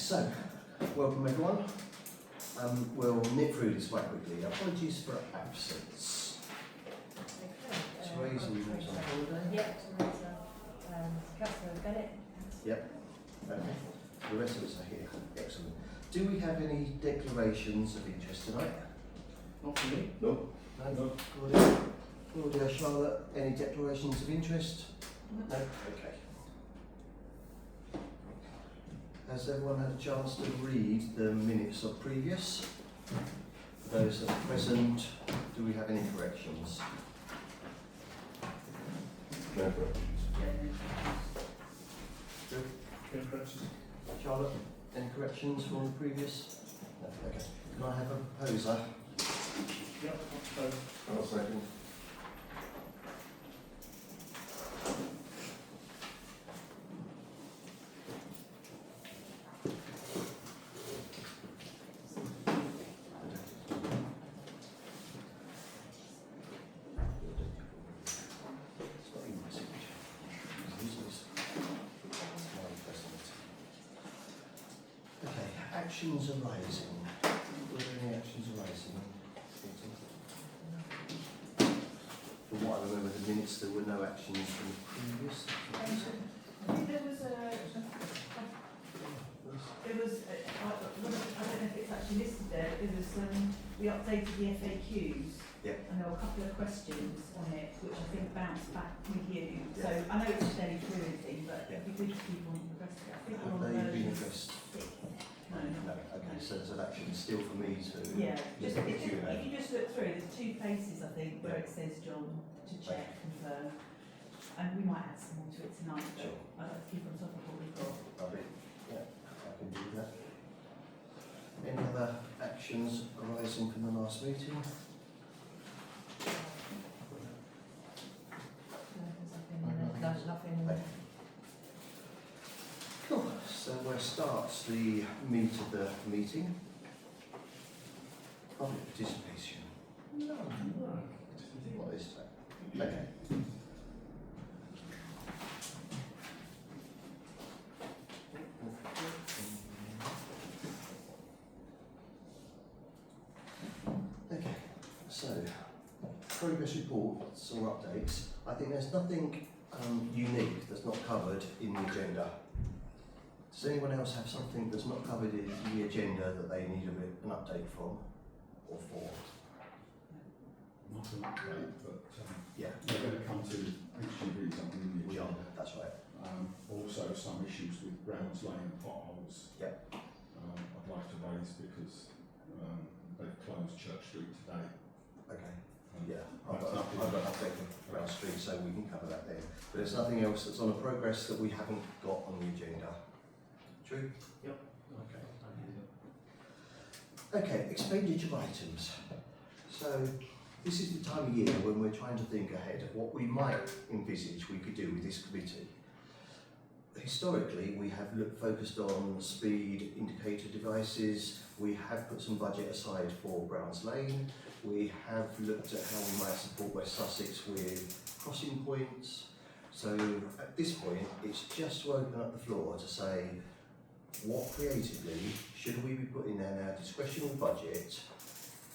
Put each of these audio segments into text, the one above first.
So, welcome everyone. We'll nip through this quite quickly. Apologies for absence. Theresa, we went on holiday. Yep, Theresa. Councillor Bennett. Yep. Okay. The rest of us are here. Excellent. Do we have any declarations of interest tonight? Not for me. No. No. Claudia, Charlotte, any declarations of interest? No. Okay. Has everyone had a chance to read the minutes of previous? For those that are present, do we have any corrections? No corrections. Good. No corrections. Charlotte, any corrections from the previous? No. Okay. Can I have a proposer? Yep. I'll second. Actions arising. Were there any actions arising? From what I remember, the minutes, there were no actions from the previous. I think there was I don't know if it's actually listed there, but there was we updated the FAQs. Yeah. And there were a couple of questions on it, which I think bounced back with you. Yeah. So I know it's a fairly fluid thing, but Yeah. it'd be good to keep on progressing. I think Have we're on they been version addressed? 6. No. No. Okay, so there's an action still for me to. Yeah, just if Q&A. you just look through, there's 2 places I think where Yeah. it says John to check, confirm, and we might add some more to it tonight, but Sure. I'd like to keep on top of what we've got. Lovely. Yeah, I can do that. Any other actions arising from the last meeting? There's nothing in there. Cool. So where starts the meat of the meeting? Public participation. No. What is that? Okay. Okay, so progress reports or updates. I think there's nothing unique that's not covered in the agenda. Does anyone else have something that's not covered in the agenda that they need an update from or for? Not an update, but Yeah, we're going to come to HGVs on the we are. agenda. That's right. Also some issues with Browns Lane and potholes. Yep. I'd like to raise because they've closed Church Street today. Okay. Um, Yeah, that's I've nothing. got an update for Brown Street, so we can cover that then. But there's nothing else that's on a progress that we haven't got on the agenda. True? Yep. Okay. Okay, expenditure items. So this is the time of year when we're trying to think ahead of what we might envisage we could do with this committee. Historically, we have focused on speed indicator devices. We have put some budget aside for Browns Lane. We have looked at how we might support West Sussex with crossing points. So at this point, it's just to open up the floor to say, what creatively should we be putting in our discretionary budget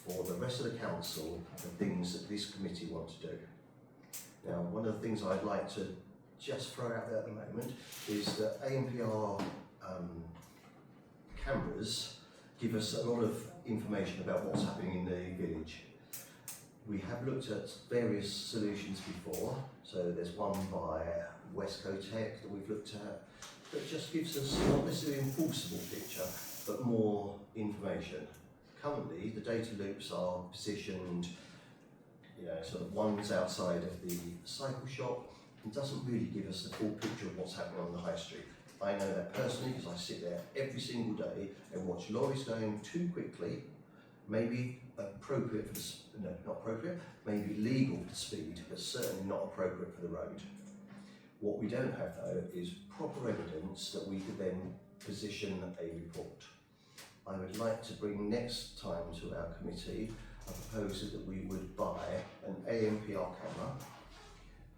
for the rest of the council and things that this committee want to do? Now, one of the things I'd like to just throw out there at the moment is that ANPR cameras give us a lot of information about what's happening in the village. We have looked at various solutions before, so there's one by Westco Tech that we've looked at that just gives us not necessarily an enforceable picture, but more information. Currently, the data loops are positioned, sort of one's outside of the cycle shop and doesn't really give us the full picture of what's happening on the high street. I know that personally because I sit there every single day and watch lorries going too quickly, maybe appropriate for the, not appropriate, maybe legal for the speed, but certainly not appropriate for the road. What we don't have though is proper evidence that we could then position a report. I would like to bring next time to our committee a proposal that we would buy an ANPR camera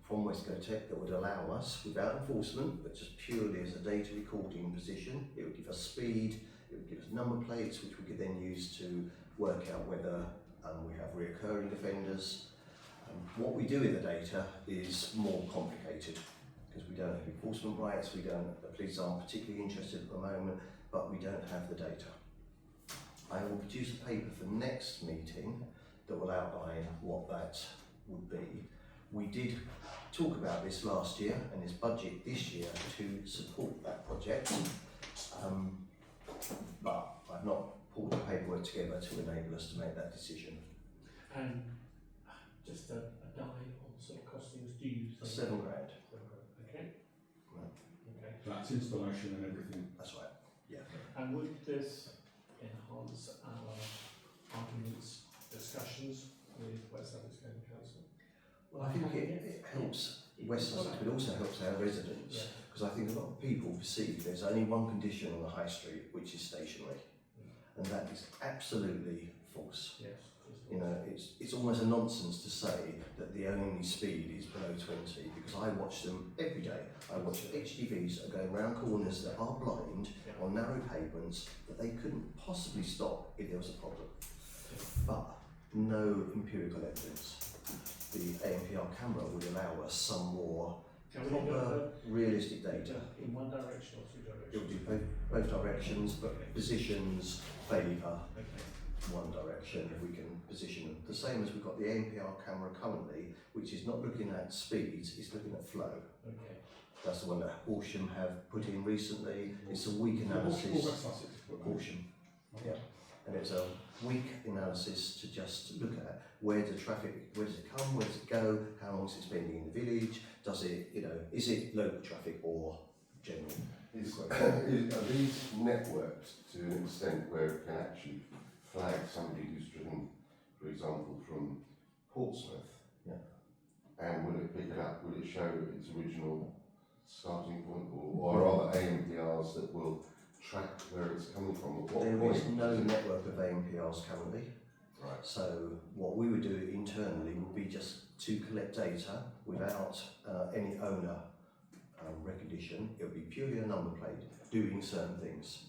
from Westco Tech that would allow us, without enforcement, but just purely as a data recording position. It would give us speed, it would give us number plates, which we could then use to work out whether we have reoccurring offenders. What we do with the data is more complicated because we don't have enforcement rights, the police aren't particularly interested at the moment, but we don't have the data. I will produce a paper for next meeting that will outline what that would be. We did talk about this last year and there's budget this year to support that project, but I've not pulled the paperwork together to enable us to make that decision. And just a guide on sort of costings, do you think? £7 grand. Okay. Right. Okay. That's installation and everything. That's right. Yeah. And would this enhance our arguments, discussions with West Sussex County Council? Well, I think it helps West Sussex, but also helps our residents, because I think a lot of people perceive there's only one condition on the high street, which is stationary, and that is absolutely false. Yes. You know, it's almost a nonsense to say that the only speed is below 20, because I watch them every day. I watch HGVs are going round corners that are blind on narrow pavements that they couldn't possibly stop if there was a problem. But no empirical evidence. The ANPR camera would allow us some more proper, realistic data. In one direction or two directions? It would do both directions, but positions favour Okay. one direction if we can position them. The same as we've got the ANPR camera currently, which is not looking at speeds, it's looking at flow. Okay. That's the one that Horsham have put in recently. It's a weak analysis. Horsham, yeah. And it's a weak analysis to just look at where does it come, where does it go, how long is it spending in the village, does it, is it local traffic or general? Are these networked to an extent where it can actually flag somebody who's driven, for example, from Portsmouth? Yeah. And will it pick up, will it show its original starting point, or are there ANPRs that will track where it's coming from? At what There point? is no network of ANPRs currently. Right. So what we would do internally would be just to collect data without any owner recognition. It would be purely a number plate doing certain things.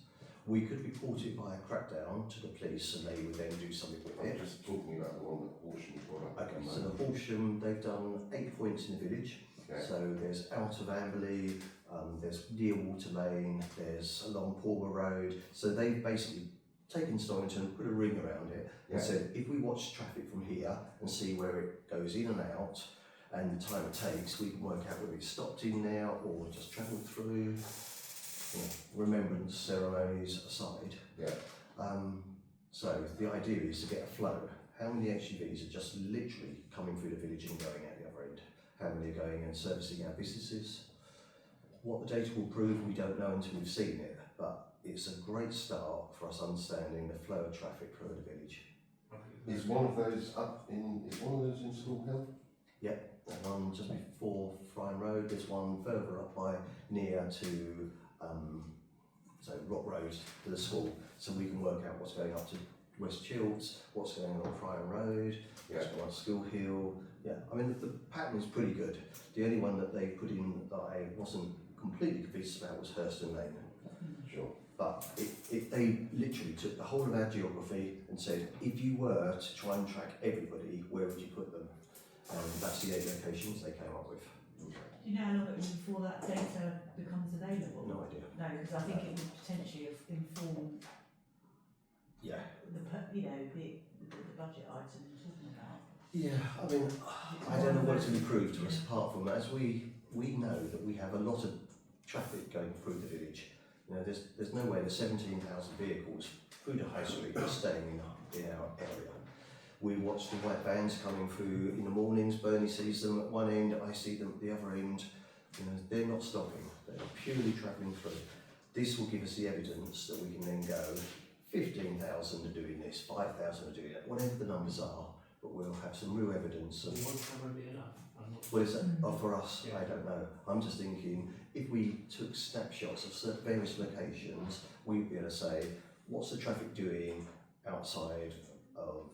We could report it by a crackdown to the police and they would then do something with I'm it. just talking about the one that Horsham brought up. Okay, so the Horsham, they've done 8 points in the village. Okay. So there's out of Amberley, there's near Water Lane, there's along Palmer Road. So they've basically taken Storrington, put a ring around it and said, if we watch traffic from here and see where it goes in and out and the time it takes, we can work out whether it's stopped in there or just travelled through. Remembrance ceremonies aside. Yeah. So the idea is to get a flow. How many HGVs are just literally coming through the village and going out the other end? How many are going and servicing our businesses? What the data will prove, we don't know until we've seen it, but it's a great start for us understanding the flow of traffic through the village. Is one of those in School Hill? Yep, there's one just before Friar Road, there's one further up by near to Rock Road to the school, so we can work out what's going up to West Childs, what's going on Friar Road, what's going on School Hill. Yeah, I mean the pattern is pretty good. The only one that they put in that I wasn't completely convinced about was Hurston Lane. Sure. But they literally took the whole of our geography and said, if you were to try and track everybody, where would you put them? And that's the 8 locations they came up with. Do you know how long it will be before that data becomes available? No idea. No, because I think it would potentially inform Yeah. the budget item you're talking about. Yeah, I mean, I don't know what it's going to prove to us apart from as we know that we have a lot of traffic going through the village. There's no way the 17,000 vehicles through the high street are staying in our area. We watch the white vans coming through in the mornings. Bernie sees them at one end, I see them at the other end. They're not stopping, they're purely travelling through. This will give us the evidence that we can then go, 15,000 are doing this, 5,000 are doing that, whatever the numbers are, but we'll have some real evidence. Will one camera be enough? Well, is that for us? I don't know. I'm just thinking, if we took snapshots of various locations, we'd be able to say, what's the traffic doing outside of,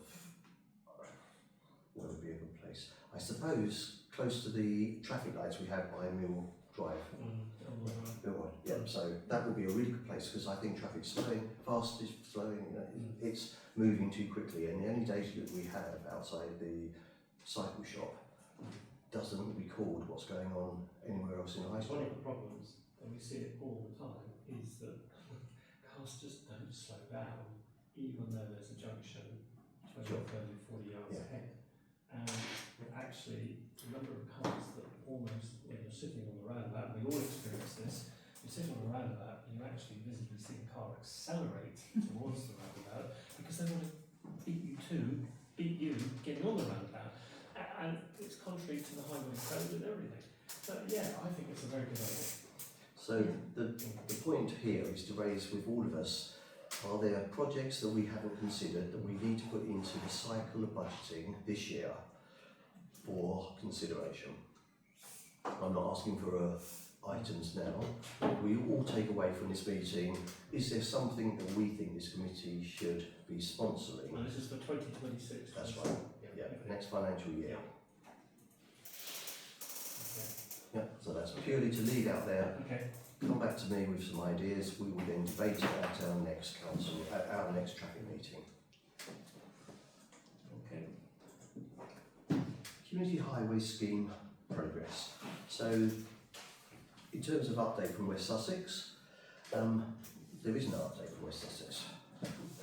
what would be a good place? I suppose close to the traffic lights we have by Mill Drive. Millward, yeah, so that would be a really good place because I think traffic's slowing, fast is slowing, you know, it's moving too quickly, and the only data that we have outside the cycle shop doesn't record what's going on anywhere else in the high One street. of the problems, and we see it all the time, is that cars just don't slow down, even though there's a junction 20, Sure. 30, 40 yards Yeah. ahead. And actually, the number of cars that almost, when you're sitting on the roundabout, we all experience this, you sit on the roundabout and you actually visibly see a car accelerate towards the roundabout because they want to beat you getting on the roundabout. And it's contrary to the highway code and everything. But yeah, I think it's a very good idea. So the point here is to raise with all of us, are there projects that we haven't considered that we need to put into the cycle of budgeting this year for consideration? I'm not asking for items now. We all take away from this meeting, is there something that we think this committee should be sponsoring? And this is for 2026. That's right. Yeah, next financial year. Yeah, so that's purely to leave out there. Okay. Come back to me with some ideas. We will then debate it at our next council, at our next traffic meeting. Okay. Community Highway Scheme progress. So, in terms of update from West Sussex, there is no update from West Sussex.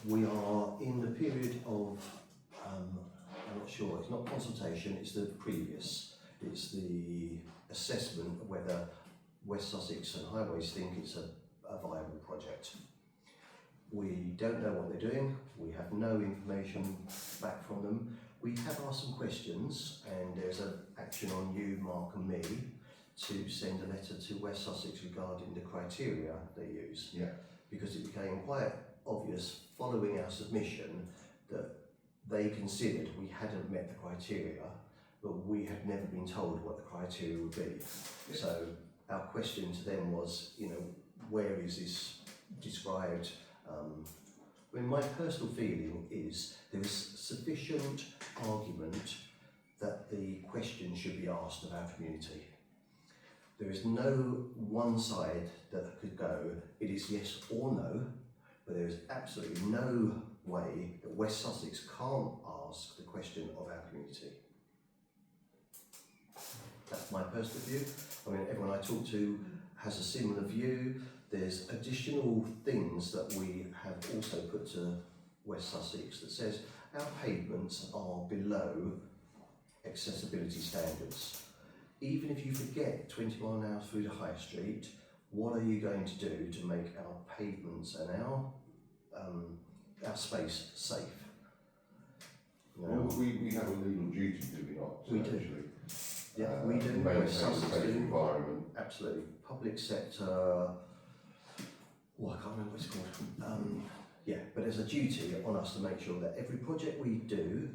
We are in the period of, I'm not sure, it's not consultation, it's the previous. It's the assessment of whether West Sussex and Highways think it's a viable project. We don't know what they're doing, we have no information back from them. We have asked some questions, and there's an action on you, Mark and me, to send a letter to West Sussex regarding the criteria they use. Yeah. Because it became quite obvious following our submission that they considered we hadn't met the criteria, but we had never been told what the criteria would be. Yes. So our question to them was, you know, where is this described? I mean, my personal feeling is there is sufficient argument that the question should be asked of our community. There is no one side that could go, it is yes or no, but there is absolutely no way that West Sussex can't ask the question of our community. That's my personal view. I mean, everyone I talk to has a similar view. There's additional things that we have also put to West Sussex that says our pavements are below accessibility standards. Even if you forget 20 mile an hour through the high street, what are you going to do to make our pavements and our space safe? You know, Well, we have a legal duty, do we not? We do. Actually, yeah, we do. Maintain West a Sussex safe do. environment. Absolutely. Public sector, I can't remember what it's called. Yeah, but there's a duty on us to make sure that every project we do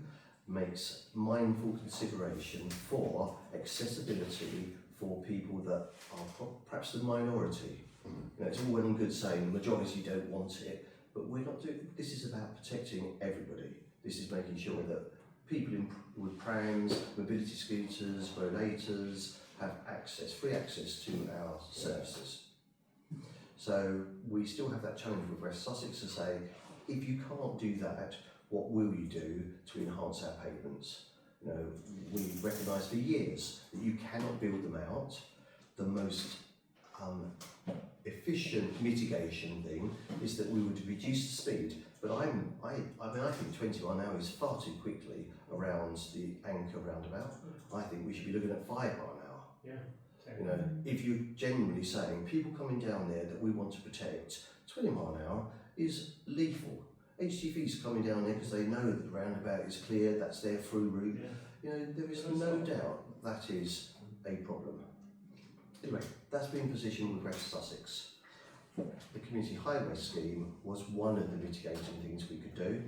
makes mindful consideration for accessibility for people that are perhaps the minority. You know, it's all well and good saying the majority don't want it, but we're not doing, this is about protecting everybody. This is making sure that people with prams, mobility scooters, rollators have access, free access to our services. So we still have that challenge with West Sussex to say, if you can't do that, what will you do to enhance our pavements? You know, we recognise for years that you cannot build them out. The most efficient mitigation thing is that we would reduce the speed. But I think 20 mile an hour is far too quickly around the Anchor roundabout. I think we should be looking at 5 mile an hour. Yeah. You know, if you're genuinely saying people coming down there that we want to protect, 20 mile an hour is lethal. HGVs coming down there because they know that the roundabout is clear, that's their through route. Yeah. You know, there is no doubt that is a problem. Anyway, that's been positioned with West Sussex. The community highway scheme was one of the mitigating things we could do,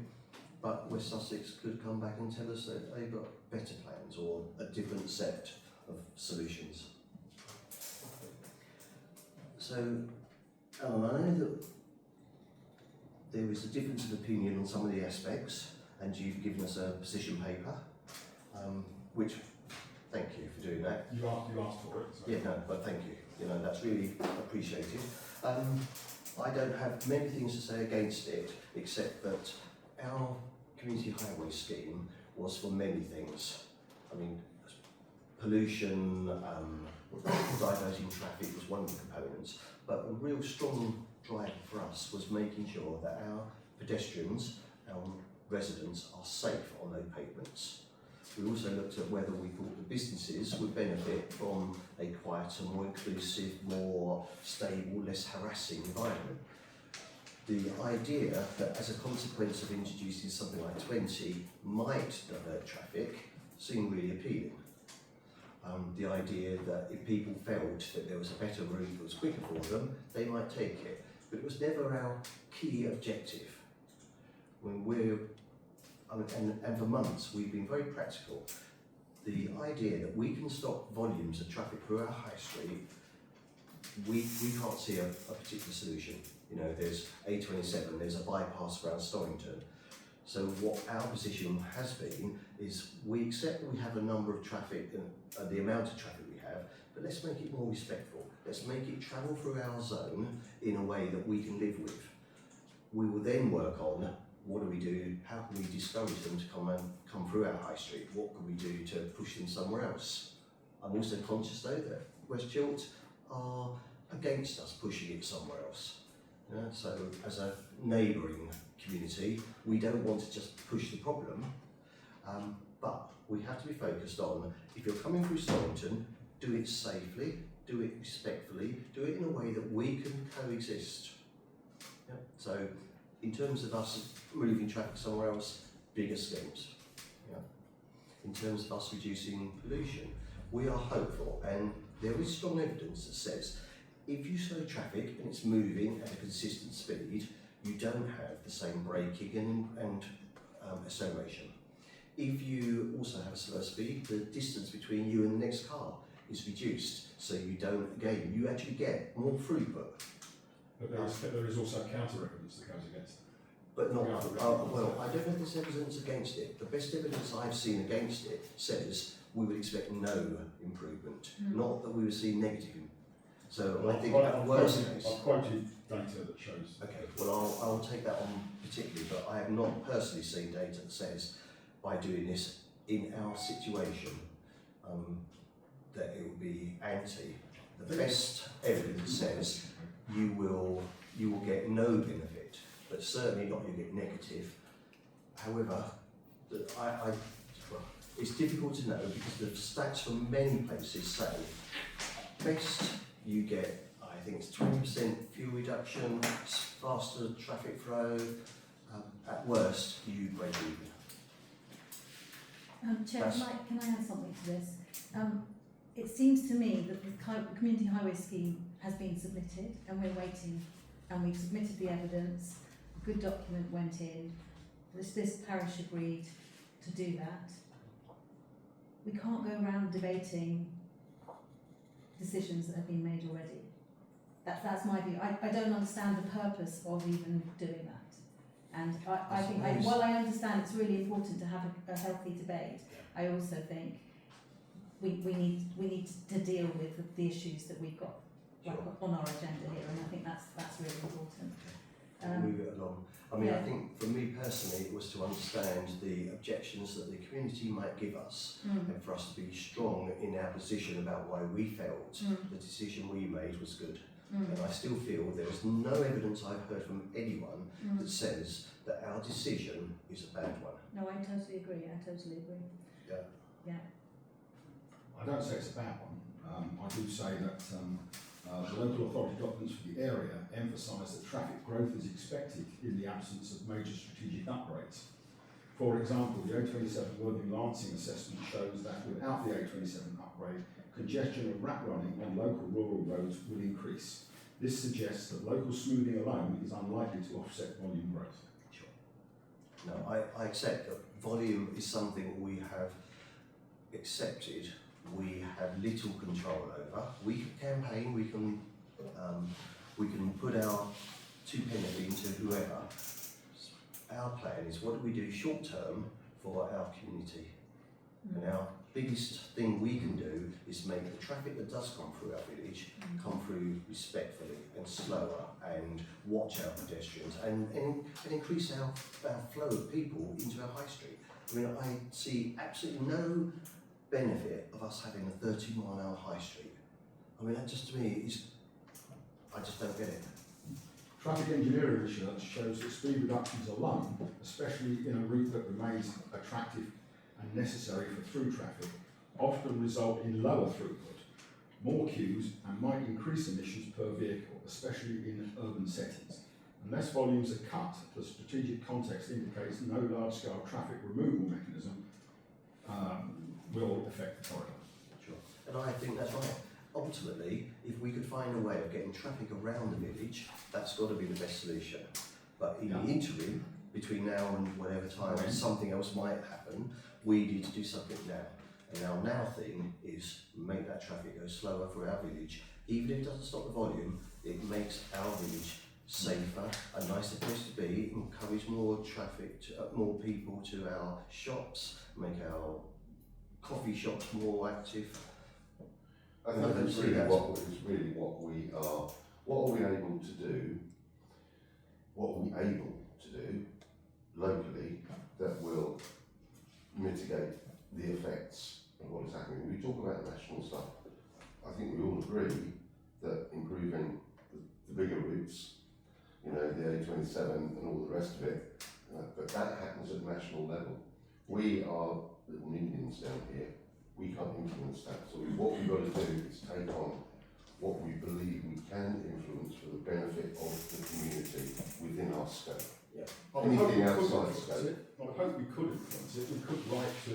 but West Sussex could come back and tell us that they've got better plans or a different set of solutions. So, I know that there is a difference of opinion on some of the aspects, and you've given us a position paper, which thank you for doing that. You asked for it. So. Yeah, no, but thank you. You know, that's really appreciated. I don't have many things to say against it, except that our community highway scheme was for many things. I mean, pollution, diverting traffic was one of the components, but a real strong drive for us was making sure that our pedestrians, our residents are safe on those pavements. We also looked at whether we thought the businesses would benefit from a quieter, more inclusive, more stable, less harassing environment. The idea that as a consequence of introducing something like 20 might divert traffic seemed really appealing. The idea that if people felt that there was a better route that was quicker for them, they might take it. But it was never our key objective. When and for months we've been very practical. The idea that we can stop volumes of traffic through our high street, we can't see a particular solution. You know, there's A27, there's a bypass around Storrington. So what our position has been is we accept that we have a number of traffic and the amount of traffic we have, but let's make it more respectful. Let's make it travel through our zone in a way that we can live with. We will then work on what do we do, how can we discourage them to come through our high street, what can we do to push them somewhere else. I'm also conscious though that West Chilt are against us pushing it somewhere else. Yeah, so as a neighbouring community, we don't want to just push the problem, but we have to be focused on, if you're coming through Storrington, do it safely, do it respectfully, do it in a way that we can coexist. Yeah, so in terms of us moving traffic somewhere else, bigger schemes. Yeah. In terms of us reducing pollution, we are hopeful, and there is strong evidence that says if you slow traffic and it's moving at a consistent speed, you don't have the same braking and acceleration. If you also have a slower speed, the distance between you and the next car is reduced, so you don't, again, you actually get more throughput. But there is also counter evidence that goes against it. But not, well, I don't know if there's evidence against it. The best evidence I've seen against it says we would expect no improvement, not that we would see negative. So I think at worst case... I've quoted data that shows... Okay, well I'll take that on particularly, but I have not personally seen data that says by doing this in our situation that it will be anti. The best evidence says you will get no benefit, but certainly not you get negative. However, it's difficult to know because the stats from many places say best you get, I think it's 20% fuel reduction, faster traffic flow. At worst, you break even. Chair, can I add something to this? It seems to me that the community highway scheme has been submitted and we're waiting, and we've submitted the evidence, a good document went in, this parish agreed to do that. We can't go around debating decisions that have been made already. That's my view. I don't understand the purpose of even doing that. And I think, while I understand it's really important to have a healthy debate, I also think we need to deal with the issues that we've got on our agenda here, and I think that's really important. Move it along. I mean, I think for me personally, it was to understand the objections that the community might give us, and for us to be strong in our position about why we felt the decision we made was good. And I still feel there is no evidence I've heard from anyone that says that our decision is a bad one. No, I totally agree. Yeah. I don't say it's a bad one. I do say that the local authority documents for the area emphasise that traffic growth is expected in the absence of major strategic upgrades. For example, the A27 Worthing Lancing assessment shows that without the A27 upgrade, congestion and rat running on local rural roads will increase. This suggests that local smoothing alone is unlikely to offset volume growth. Sure. No, I accept that volume is something we have accepted. We have little control over. We can campaign, we can put our 2 penny into whoever. Our plan is what do we do short term for our community? And biggest thing we can do is make the traffic that does come through our village come through respectfully and slower, and watch our pedestrians, and increase our flow of people into our high street. I mean, I see absolutely no benefit of us having a 30-mile-an-hour high street. I mean, that just to me is, I just don't get it. Traffic engineering research shows that speed reductions alone, especially in a route that remains attractive and necessary for through traffic, often result in lower throughput, more queues, and might increase emissions per vehicle, especially in urban settings. Unless volumes are cut, the strategic context indicates no large-scale traffic removal mechanism will affect the corridor. Sure. And I think that's right. Ultimately, if we could find a way of getting traffic around the village, that's got to be the best solution. But in the interim, between now and whatever time something else might happen, we need to do something now. And our now thing is make that traffic go slower for our village. Even if it doesn't stop the volume, it makes our village safer, a nicer place to be, encourage more traffic, more people to our shops, make our coffee shops more active. I think it's really what we are. What are we able to do? What are we able to do locally that will mitigate the effects of what is happening? We talk about national stuff. I think we all agree that improving the bigger routes, you know, the A27 and all the rest of it, but that happens at national level. We are little minions down here. We can't influence that. So what we've got to do is take on what we believe we can influence for the benefit of the community within our scope. Yeah. Anything outside scope. I would hope we could influence it. We could write to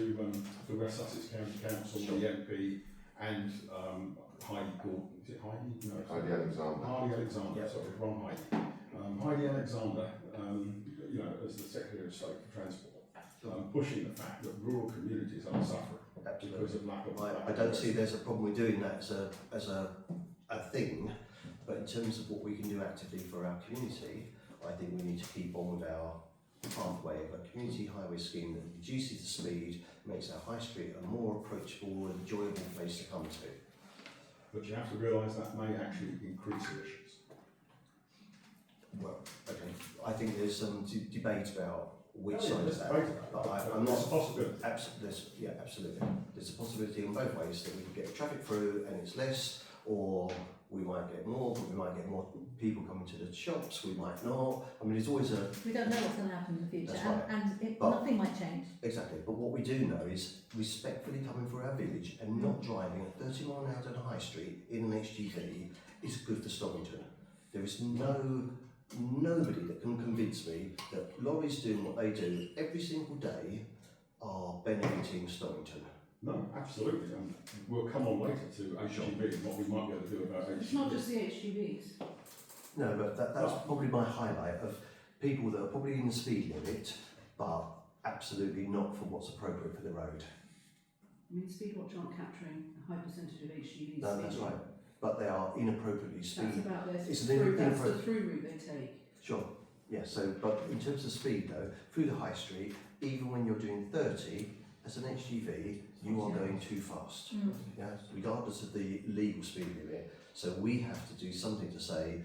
the West Sussex County Council, the MP, and Heidi Gordon. Is it Heidi? No, Heidi Alexander. Heidi Alexander. Sorry, wrong Heidi. Heidi Alexander, you know, as the Secretary of State for Transport, pushing the fact that rural communities are suffering. Absolutely. Because of lack of I don't see there's a problem with doing that as a thing, but in terms of what we can do actively for our community, I think we need to keep on with our pathway of a community highway scheme that reduces the speed, makes our high street a more approachable and enjoyable place to come to. But you have to realise that may actually increase emissions. Well, okay, I think there's some debate about which side there's is that, debate about but that, I'm there's not. a possibility. Absolutely. There's a possibility in both ways that we can get traffic through and it's less, or we might get more, but we might get more people coming to the shops, we might not. I mean, there's always a... We don't know what's going to happen in the future, That's right. and But- nothing might change. Exactly, but what we do know is respectfully coming through our village and not driving at 30 mile an hour down the high street in an HGV is good for Storrington. There is nobody that can convince me that lorries doing what they do every single day are benefiting Storrington. No, absolutely, and we'll come on later to HGV and what we might be able to do about HGV. It's not just the HGVs. No, but that's probably my highlight of people that are probably in the speed limit, but absolutely not for what's appropriate for the road. I mean, Speedwatch aren't capturing a high percentage of HGVs. No, that's right. But they are inappropriately That's speed. about their It's through, an that's the through route they take. Sure. Yeah. So, but in terms of speed, though, through the high street, even when you're doing 30 as an HGV, you are going too fast. Yeah, regardless of the legal speed limit. So we have to do something to say,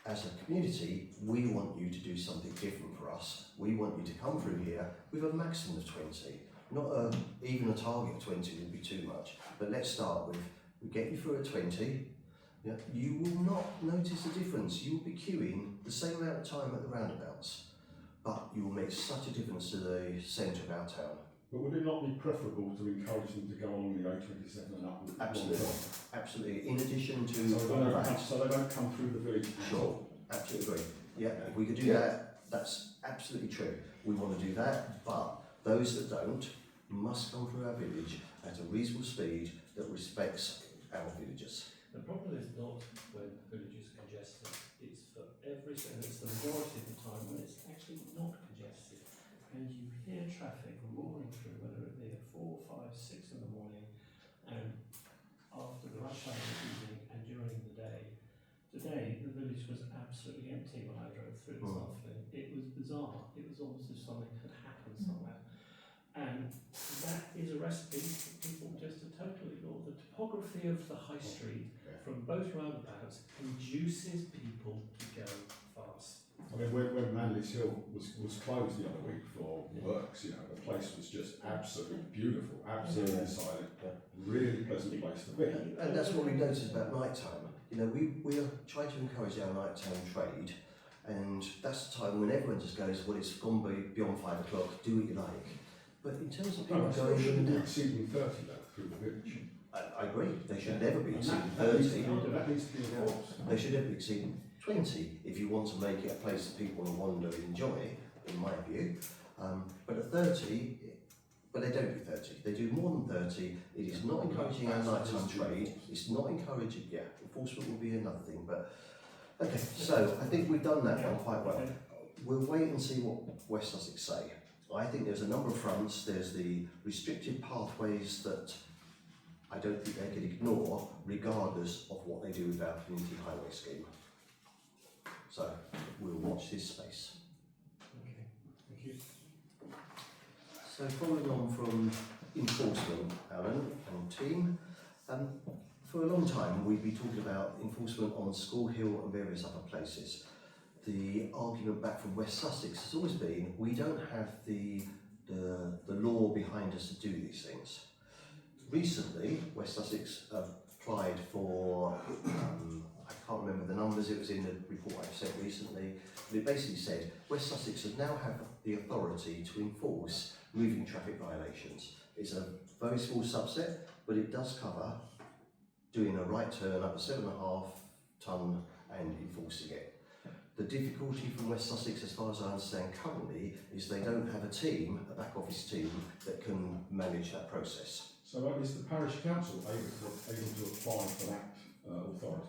as a community, we want you to do something different for us. We want you to come through here with a maximum of 20. Not even a target of 20 would be too much. But let's start with, we get you through at 20. Yeah, you will not notice a difference. You will be queuing the same amount of time at the roundabouts, but you will make such a difference to the centre of our town. But would it not be preferable to encourage them to go along the A27 and up? Absolutely, absolutely. In addition to So they don't come through the village. Sure, absolutely agree. Yeah, if we could do that, that's absolutely true. We want to do that, but those that don't must come through our village at a reasonable speed that respects our villagers. The problem is not when the village is congested, it's for every second, it's the majority of the time when it's actually not congested. And you hear traffic roaring through, whether it be at 4, 5, 6 in the morning, and after the rush hour of the evening and during the day. Today, the village was absolutely empty when I drove through this afternoon. It was bizarre. It was almost as if something had happened somewhere. And that is a recipe for people just to totally ignore. The topography of the high street from both roundabouts induces people to go fast. I mean, when Manley's Hill was closed the other week for works, you know, the place was just absolutely beautiful, absolutely silent, really pleasant place to be. And that's what we noticed about night time. You know, we are trying to encourage our nighttime trade, and that's the time when everyone just goes, well, it's gone beyond 5 o'clock, do what you like. But in terms of people No, going shouldn't in, be exceeding 30 though through the village. I agree, they should never be And exceeding that needs to 30. be- That needs to be enforced. They should never be exceeding 20 if you want to make it a place that people want to wander and enjoy, in my view. But at 30, but they don't do 30, they do more than 30. It is not encouraging our nighttime trade, it's not encouraging, enforcement will be another thing, but okay, so I think we've done that one quite well. We'll wait and see what West Sussex say. I think there's a number of fronts. There's the restricted pathways that I don't think they can ignore, regardless of what they do with our community highway scheme. So we'll watch this space. Okay, thank you. So following on from enforcement, Alan and team, for a long time we've been talking about enforcement on School Hill and various other places. The argument back from West Sussex has always been, we don't have the law behind us to do these things. Recently, West Sussex have applied for, I can't remember the numbers, it was in the report I've sent recently, but it basically said, West Sussex now have the authority to enforce moving traffic violations. It's a very small subset, but it does cover doing a right turn up a 7.5 tonne and enforcing it. The difficulty from West Sussex, as far as I understand currently, is they don't have a team, a back office team, that can manage that process. So is the parish council able to apply for that authority?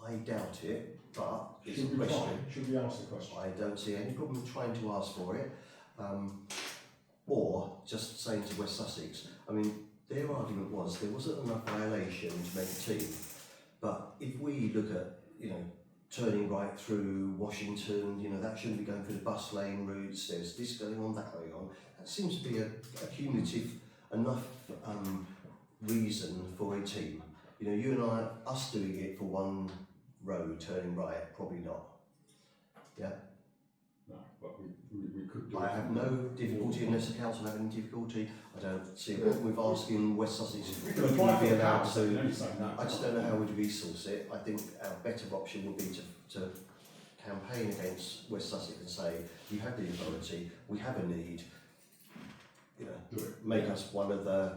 I doubt it, but it's a Should we question. try? Should we ask the question? I don't see any problem trying to ask for it, or just saying to West Sussex. I mean, their argument was there wasn't enough violation to make a team, but if we look at, you know, turning right through Washington, you know, that shouldn't be going through the bus lane routes, there's this going on, that going on. That seems to be a cumulative enough reason for a team. You know, you and us doing it for one road, turning right, probably not. Yeah? No, but we could do I it. have no difficulty, unless the council have any difficulty. I don't see a problem with asking West Sussex We if can we apply would for be the allowed council, to. only say no. I just don't know how we'd resource it. I think our better option would be to campaign against West Sussex and say, you have the authority, we have a need, you know, Do it. make us one of the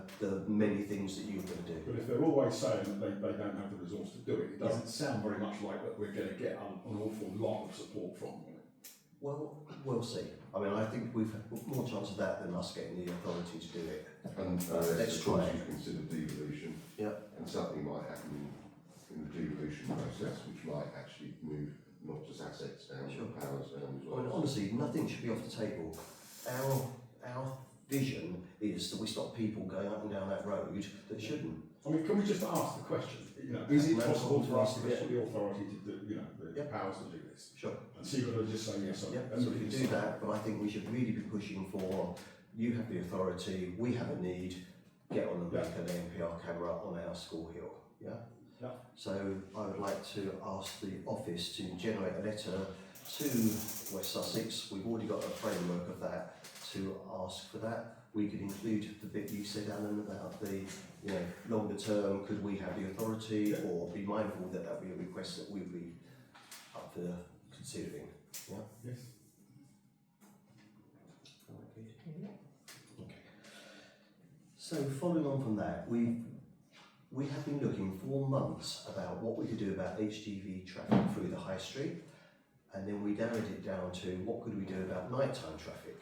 many things that you're going to do. But if they're always saying that they don't have the resource to do it, it doesn't sound very much like that we're going to get an awful lot of support from them. Well, we'll see. I mean, I think we've more chance of that than us getting the authority to do it. And Let's of try course it. you consider devolution. Yep. And something might happen in the devolution process, which might actually move not just assets down, Sure. but powers down as I mean, well. honestly, nothing should be off the table. Our vision is that we stop people going up and down that road that shouldn't. I mean, can we just ask the question? You know, is it No possible problem for us to to get ask. the authority to do, you know, the Yep. powers to do this? Sure. And see whether they just say yes or no. Yeah, so we can do that, but I think we should really be pushing for, you have the authority, we have a need, get on and make an NPR camera on our school hill, yeah? Yeah. So I would like to ask the office to generate a letter to West Sussex. We've already got a framework of that, to ask for that. We could include the bit you said, Alan, about the, you know, longer term, could we have the authority, or be mindful that that would be a request that we'd be up for considering, yeah? Yes. Okay. So following on from that, we have been looking for months about what we could do about HGV traffic through the high street, and then we narrowed it down to what could we do about nighttime traffic.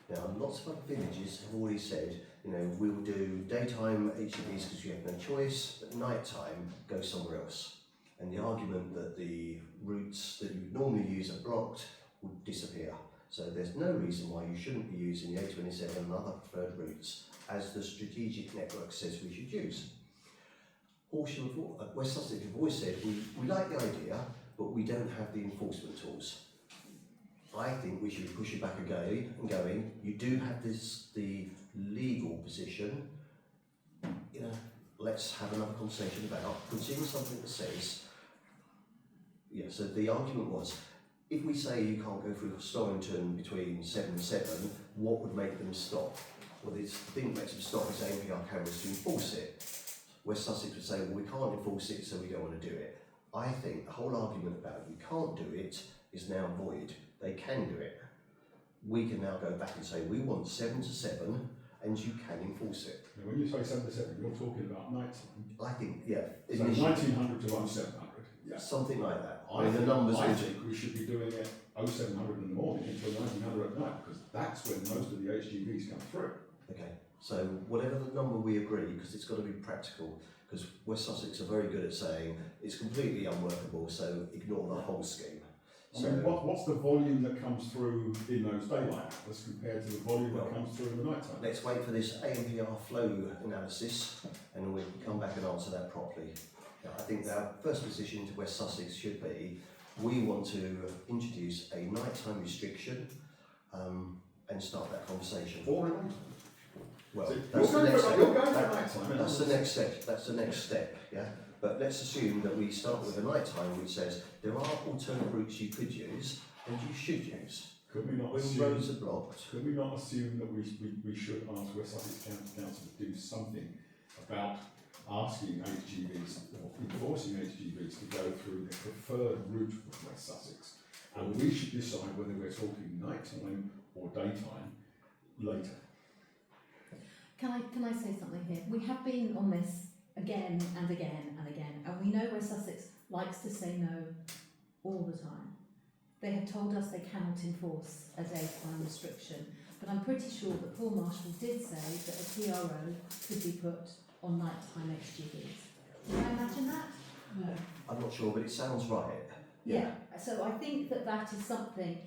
Now, lots of other villages have already said, you know, we'll do daytime HGVs because you have no choice, but nighttime, go somewhere else. And the argument that the routes that you normally use are blocked would disappear. So there's no reason why you shouldn't be using the A27 and other preferred routes as the strategic network says we should use. Horsham, West Sussex have always said, we like the idea, but we don't have the enforcement tools. I think we should push it back again and going, you do have the legal position, you know, let's have another conversation about putting something that says, yeah, so the argument was, if we say you can't go through Storrington between 7 and 7, what would make them stop? Well, the thing that makes them stop is ANPR cameras to enforce it. West Sussex would say, well, we can't enforce it, so we don't want to do it. I think the whole argument about you can't do it is now void. They can do it. We can now go back and say, we want 7 to 7, and you can enforce it. Now, when you say 7 to 7, you're talking about night time. I think, yeah. So 1900 to 0700. Yeah. Something like that. I mean, the numbers I would- think we should be doing it 0700 in the morning until 1900 at night, because that's when most of the HGVs come through. Okay, so whatever the number we agree, because it's got to be practical, because West Sussex are very good at saying it's completely unworkable, so ignore the whole scheme. I mean, what's the volume that comes through in those daylight hours compared to the volume that comes through in the night time? Let's wait for this ANPR flow analysis, and we'll come back and answer that properly. Now, I think our first position to West Sussex should be, we want to introduce a nighttime restriction and start that conversation. For night time? Well, So that's the you're next going step. for night time. That's the next step. That's the next step. Yeah. But let's assume that we start with a night time which says there are alternate routes you could use and you should use. Could we not When assume? roads are blocked. Could we not assume that we should ask West Sussex County Council to do something about asking HGVs or enforcing HGVs to go through the preferred route of West Sussex, and we should decide whether we're talking nighttime or daytime later. Can I say something here? We have been on this again and again and again, and we know West Sussex likes to say no all the time. They have told us they cannot enforce a daytime restriction, but I'm pretty sure that Paul Marshall did say that a TRO could be put on nighttime HGVs. Can I imagine that? No. I'm not sure, but it sounds right. Yeah. So I think that is something.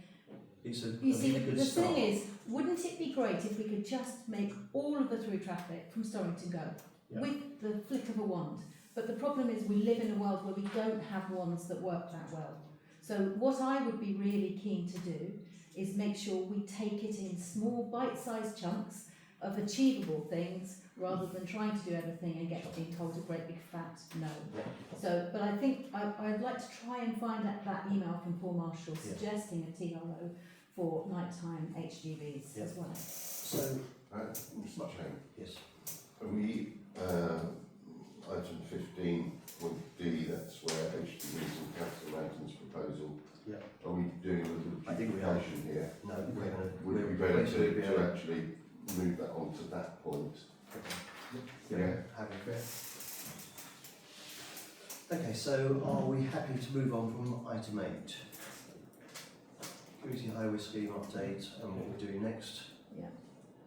It's a You see, really good the start. thing is, wouldn't it be great if we could just make all of the through traffic from Storrington go Yeah. with the flick of a wand? But the problem is we live in a world where we don't have wands that work that well. So what I would be really keen to do is make sure we take it in small bite-sized chunks of achievable things rather than trying to do everything and being told a great big fat no. So, but I think I'd like to try and find out that email from Paul Marshall Yeah. suggesting a TRO for nighttime HGVs Yeah. as well. So, Mr. Chairman, yes. are we, item 15.d, that's where HDBs and capital maintenance proposal, Yeah. are we doing a little I think we are. duplication here? No, we're going to. Would it be better to actually move that on to that point? Yeah. Having fair. Okay, so are we happy to move on from item 8? Community highway scheme update and what we're doing next. Yeah.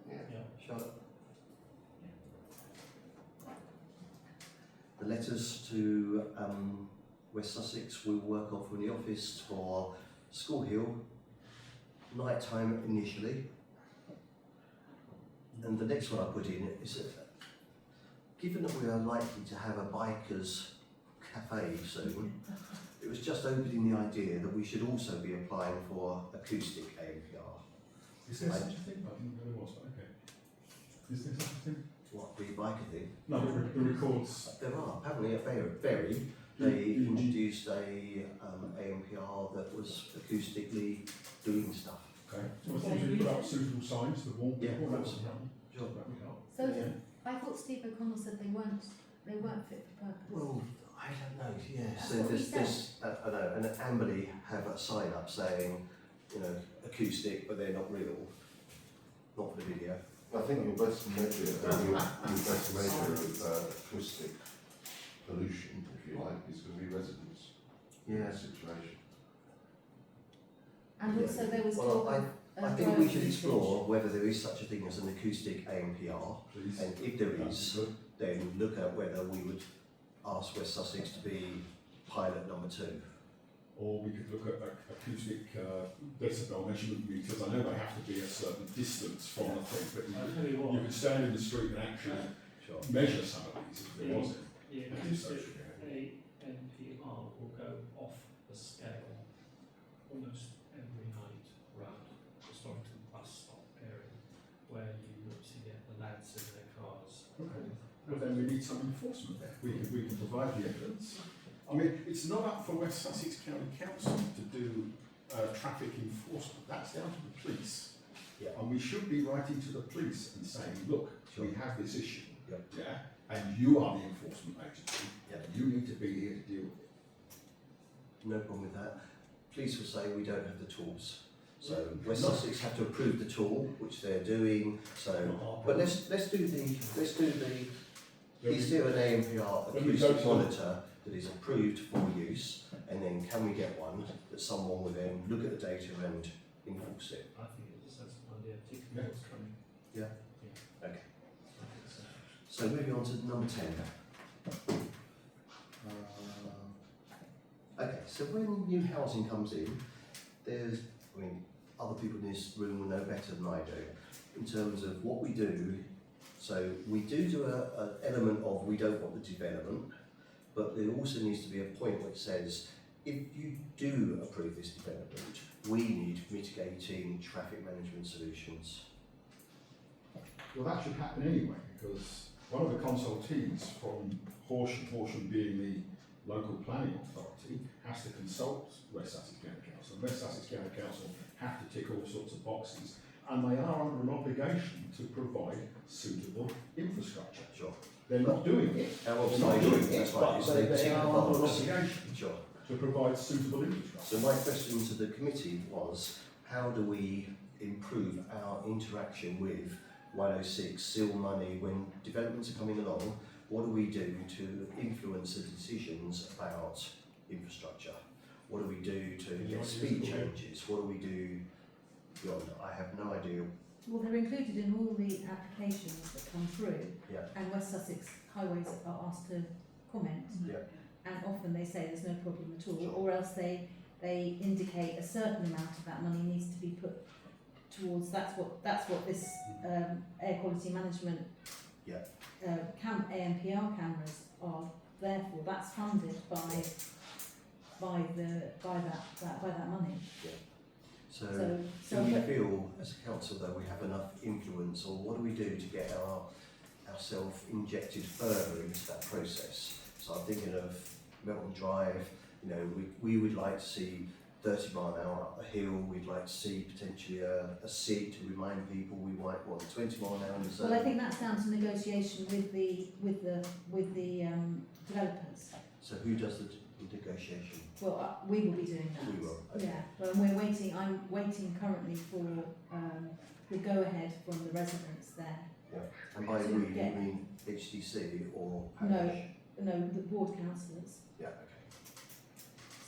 Yeah. Charlotte? The letters to West Sussex will work off from the office for School Hill, night time initially. And the next one I put in is that given that we are likely to have a bikers cafe soon, it was just opening the idea that we should also be applying for acoustic ANPR. Is there such a thing? I didn't know there was, but okay. Is there such a thing? What, the biker thing? No, the records. There are, apparently at Berry, they introduced a ANPR that was acoustically doing stuff. Okay. So as long as we put up suitable signs that warn Yeah, people, of course. Sure. that would help. So Yeah. I thought Steve O'Connell said they weren't fit for purpose. Well, I don't know, yes. That's So what we there's I know, and Amberley have a sign up saying, you know, acoustic, but they're not real, not for the video. I think your best measure, of acoustic pollution, if you like, is going to be residents in that situation. And also there was Well, talk of I think we should explore whether there is such a thing as an acoustic ANPR, Please. and if there That'd is, be good. then look at whether we would ask West Sussex to be pilot number 2. Or we could look at acoustic decibel measurement meters. I know they have to be a certain distance from the thing, but I'll tell you you what, could stand in the street and actually Sure. measure some of these if there was it. the That is acoustic social care. ANPR will go off the scale almost every night round the Storrington bus stop area, where you obviously get the well then we need some enforcement there. We can provide the evidence. I mean, it's not up for West Sussex County Council to do traffic enforcement. That's down to the police. Yeah. And we should be writing to the police and saying, look, we have this issue. Yep. Yeah, and you are the enforcement agency. Yep. You need to be here to deal with it. No problem with that. Police will say we don't have the tools. So Yeah. West No. Sussex have to approve the tool, which they're doing. So, Not our but problem. let's do the. Then Is we- there an AMPR then we go acoustic to- monitor that is approved for use, and then can we get one that someone will then look at the data and enforce it? I think it just has an idea, particularly what's coming. Yeah. Yeah. Okay. I think so. So moving on to number 10. Okay, so when new housing comes in, other people in this room will know better than I do in terms of what we do. So we do an element of we don't want the development, but there also needs to be a point which says if you do approve this development, we need mitigating traffic management solutions. Well, that should happen anyway, because one of the consultees from Horsham being the local planning authority, has to consult West Sussex County Council. West Sussex County Council have to tick all sorts of boxes, and they are under an obligation to provide suitable infrastructure. Sure. They're not doing it, Our they're not obligation, doing it, that's right, but is they they tick are the under an box. obligation Sure. to provide suitable infrastructure. So my question to the committee was, how do we improve our interaction with 106 seal money when developments are coming along? What do we do to influence the decisions about infrastructure? What do we do to get speed changes? What do we do beyond? I have no idea. Well, they're included in all the applications that come through, Yeah. and West Sussex Highways are asked to comment. Yeah. And often they say there's no problem at all, Sure. or else they indicate a certain amount of that money needs to be put towards. That's what this air quality management Yeah. AMPR cameras are there for. That's funded by that money. So do we feel as a council that we have enough influence, or what do we do to get ourselves injected further into that process? So I'm thinking of Melton Drive, we would like to see 30 mile an hour up the hill. We'd like to see potentially a seat to remind people we might want 20 mile an hour in the zone. Well, I think that's down to negotiation with the developers. So who does the negotiation? Well, we will be doing that. We will, okay. Yeah, well, we're waiting. I'm waiting currently for the go-ahead from the residents there. Yeah. And by To we, you get- mean HDC or parish? No, the ward councillors. Yeah, okay.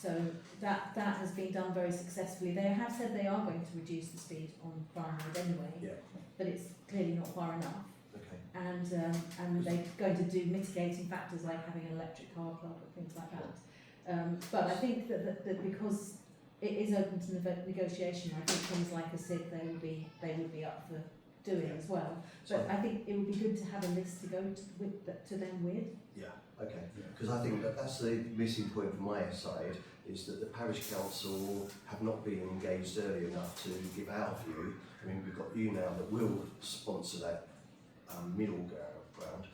So that has been done very successfully. They have said they are going to reduce the speed on Farm Road anyway, Yeah, but it's clearly not far enough. okay. And they're going to do mitigating factors like having an electric car club and things like that. But I think that because it is open to negotiation, I think things like a SID they would be up for doing as well. But I think it would be good to have a list to go to them with. Yeah, okay. Because I think that's the missing point from my side, is that the parish council have not been engaged early enough to give our view. I mean, we've got you now that will sponsor that middle ground,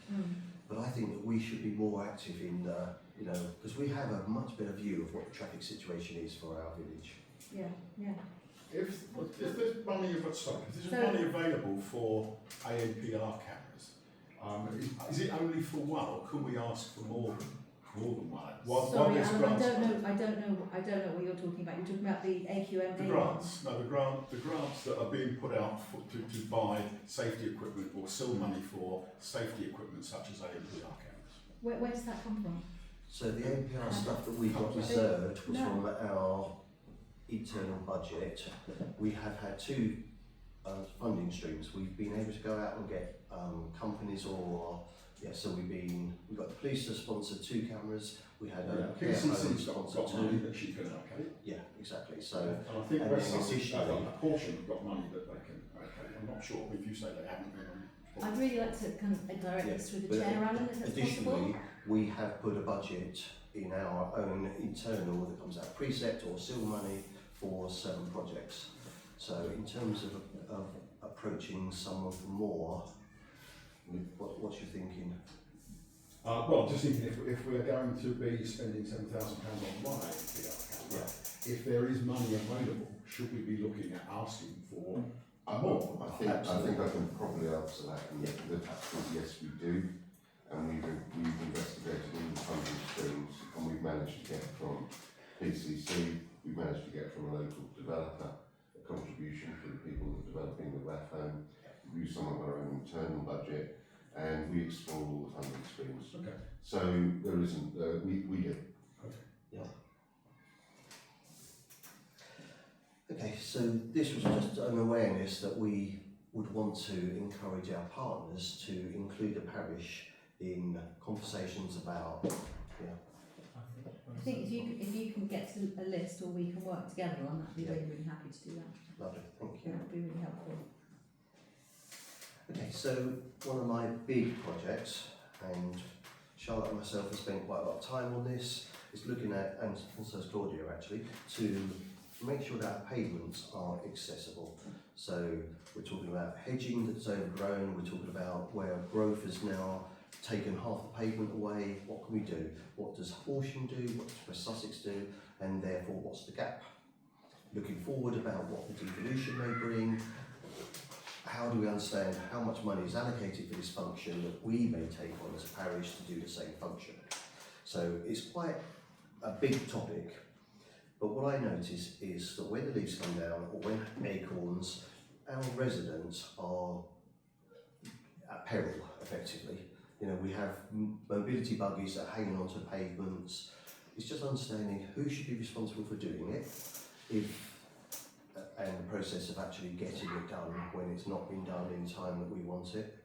but I think that we should be more active in, because we have a much better view of what the traffic situation is for our village. Yeah. If there's money available for ANPR cameras, is it only for one, or can we ask for more than one? Sorry, Alan, I don't know what you're talking about. You're talking about the AQMA. The grants, no, the grants that are being put out to buy safety equipment or seal money for safety equipment such as ANPR cameras. Where does that come from? So the APR stuff that we got reserved was from our internal budget. We have had two funding streams. We've been able to go out and get companies so we've got the police to sponsor 2 cameras. We had a care home PCC's sponsor got money 2. that she can allocate. Yeah, exactly. So And I think and West then Sussex, additionally- a portion have got money that they can allocate. I'm not sure if you say they haven't been on. I'd really like to kind of direct this through the but chair, Alan, if that's additionally, possible. we have put a budget in our own internal that comes out of precept or seal money for certain projects. So in terms of approaching someone for more, what's your thinking? Well, just thinking if we're going to be spending £7,000 on one APR, if there is money available, should we be looking at asking for more? I think I can probably answer that. And the answer is yes, we do, and we've investigated all the funding streams, and we've managed to get from PCC, we've managed to get from a local developer a contribution for the people that are developing the WAF home. We use some of our own internal budget, and we explore all the funding streams. Okay. So there isn't, we do. Okay, so this was just an awareness that we would want to encourage our partners to include the parish in conversations about, I think if you can get to a list or we can work together on that, I'd be really, really happy to do that. lovely, thank Yeah, you. that would be really helpful. Okay, so one of my big projects, and Charlotte and myself have spent quite a lot of time on this, is looking at, and so has Claudia actually, to make sure that our pavements are accessible. So we're talking about hedging that's overgrown, we're talking about where growth has now taken half the pavement away. What can we do? What does Horsham do? What does West Sussex do? And therefore, what's the gap? Looking forward about what the devolution may bring. How do we understand how much money is allocated for this function that we may take on as a parish to do the same function? So it's quite a big topic, but what I notice is that when the leaves come down or when acorns, our residents are at peril, effectively. You know, we have mobility buggies that are hanging onto pavements. It's just understanding who should be responsible for doing it, and the process of actually getting it done when it's not been done in time that we want it.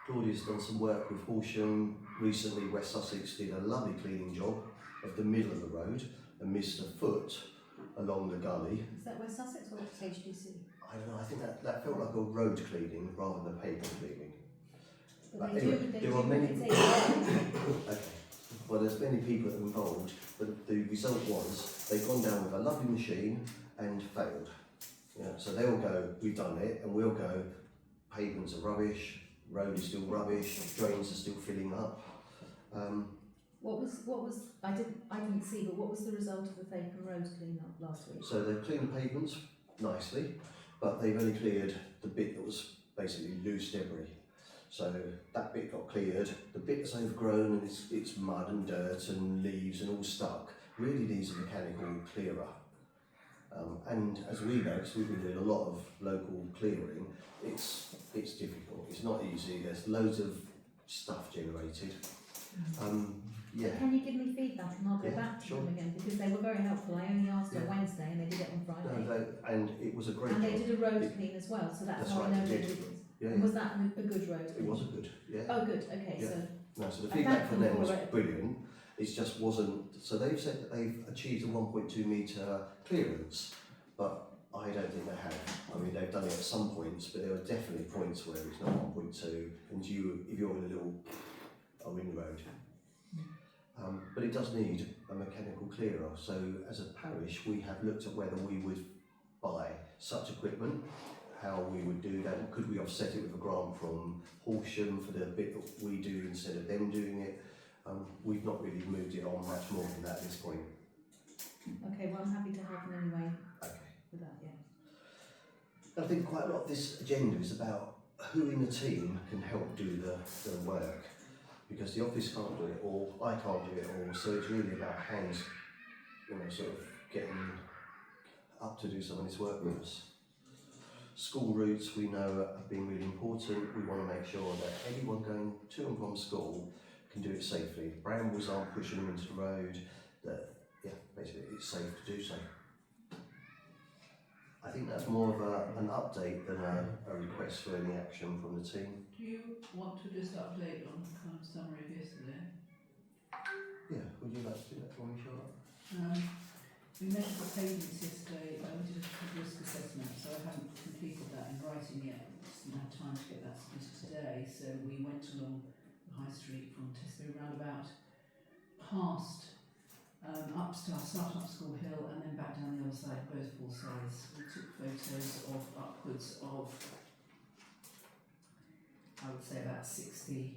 Claudia's done some work with Horsham recently. West Sussex did a lovely cleaning job of the middle of the road and missed a foot along the gully. Is that West Sussex or HDC? I don't know, I think that felt like a road cleaning rather than pavement cleaning. But anyway, they there do are many. it's HDC. Okay. Well, there's many people involved, but the result was they've gone down with a lovely machine and failed. Yeah, so they'll go, we've done it, and we'll go, pavements are rubbish, road is still rubbish, drains are still filling up. What was I didn't see, but what was the result of the Fapen Road clean up last week? So they've cleaned the pavements nicely, but they've only cleared the bit that was basically loose debris. So that bit got cleared, the bit that's overgrown and it's mud and dirt and leaves and all stuck, really needs a mechanical clearer. And as we know, because we've been doing a lot of local clearing, it's difficult, it's not easy, there's loads of stuff generated. Yeah. Can you give me feedback and I'll go back to sure. them again, because they were very helpful. I only asked on Wednesday and they did it on Friday. No, and it was a great and job. they did a road clean as well, so that's how right, I know they they did. did it. Yeah, Was that a good road it clean? was a good, yeah. Oh good, okay, Yeah. so No, so the I feedback thank from them them was for it. brilliant. It just wasn't. So they've said that they've achieved a 1.2 metre clearance, but I don't think they have. I mean, they've done it at some points, but there are definitely points where it's not 1.2, and if you're in a little ring road. But it does need a mechanical clearer. So as a parish, we have looked at whether we would buy such equipment, how we would do that. Could we offset it with a grant from Horsham for the bit that we do instead of them doing it? We've not really moved it on much more than that at this point. okay, well I'm happy to help in any way Okay. with that, yeah. I think quite a lot of this agenda is about who in the team can help do the work, because the office can't do it all, I can't do it all, so it's really about hands, sort of getting up to do some of this work with us. School routes we know have been really important. We want to make sure that anyone going to and from school can do it safely. Brambles aren't pushing them into the road, that basically it's safe to do so. I think that's more of an update than a request for any action from the team. Do you want to just update on the kind of summary of yesterday? Yeah, would you like to do that for me, Charlotte? We met at the pavements yesterday. We did a risk assessment, so I haven't completed that in writing yet. Just didn't have time to get that submitted today. So we went along the High Street from Tesco roundabout, past up Start-up School Hill, and then back down the other side, both full size. We took photos of upwards of, I would say about 60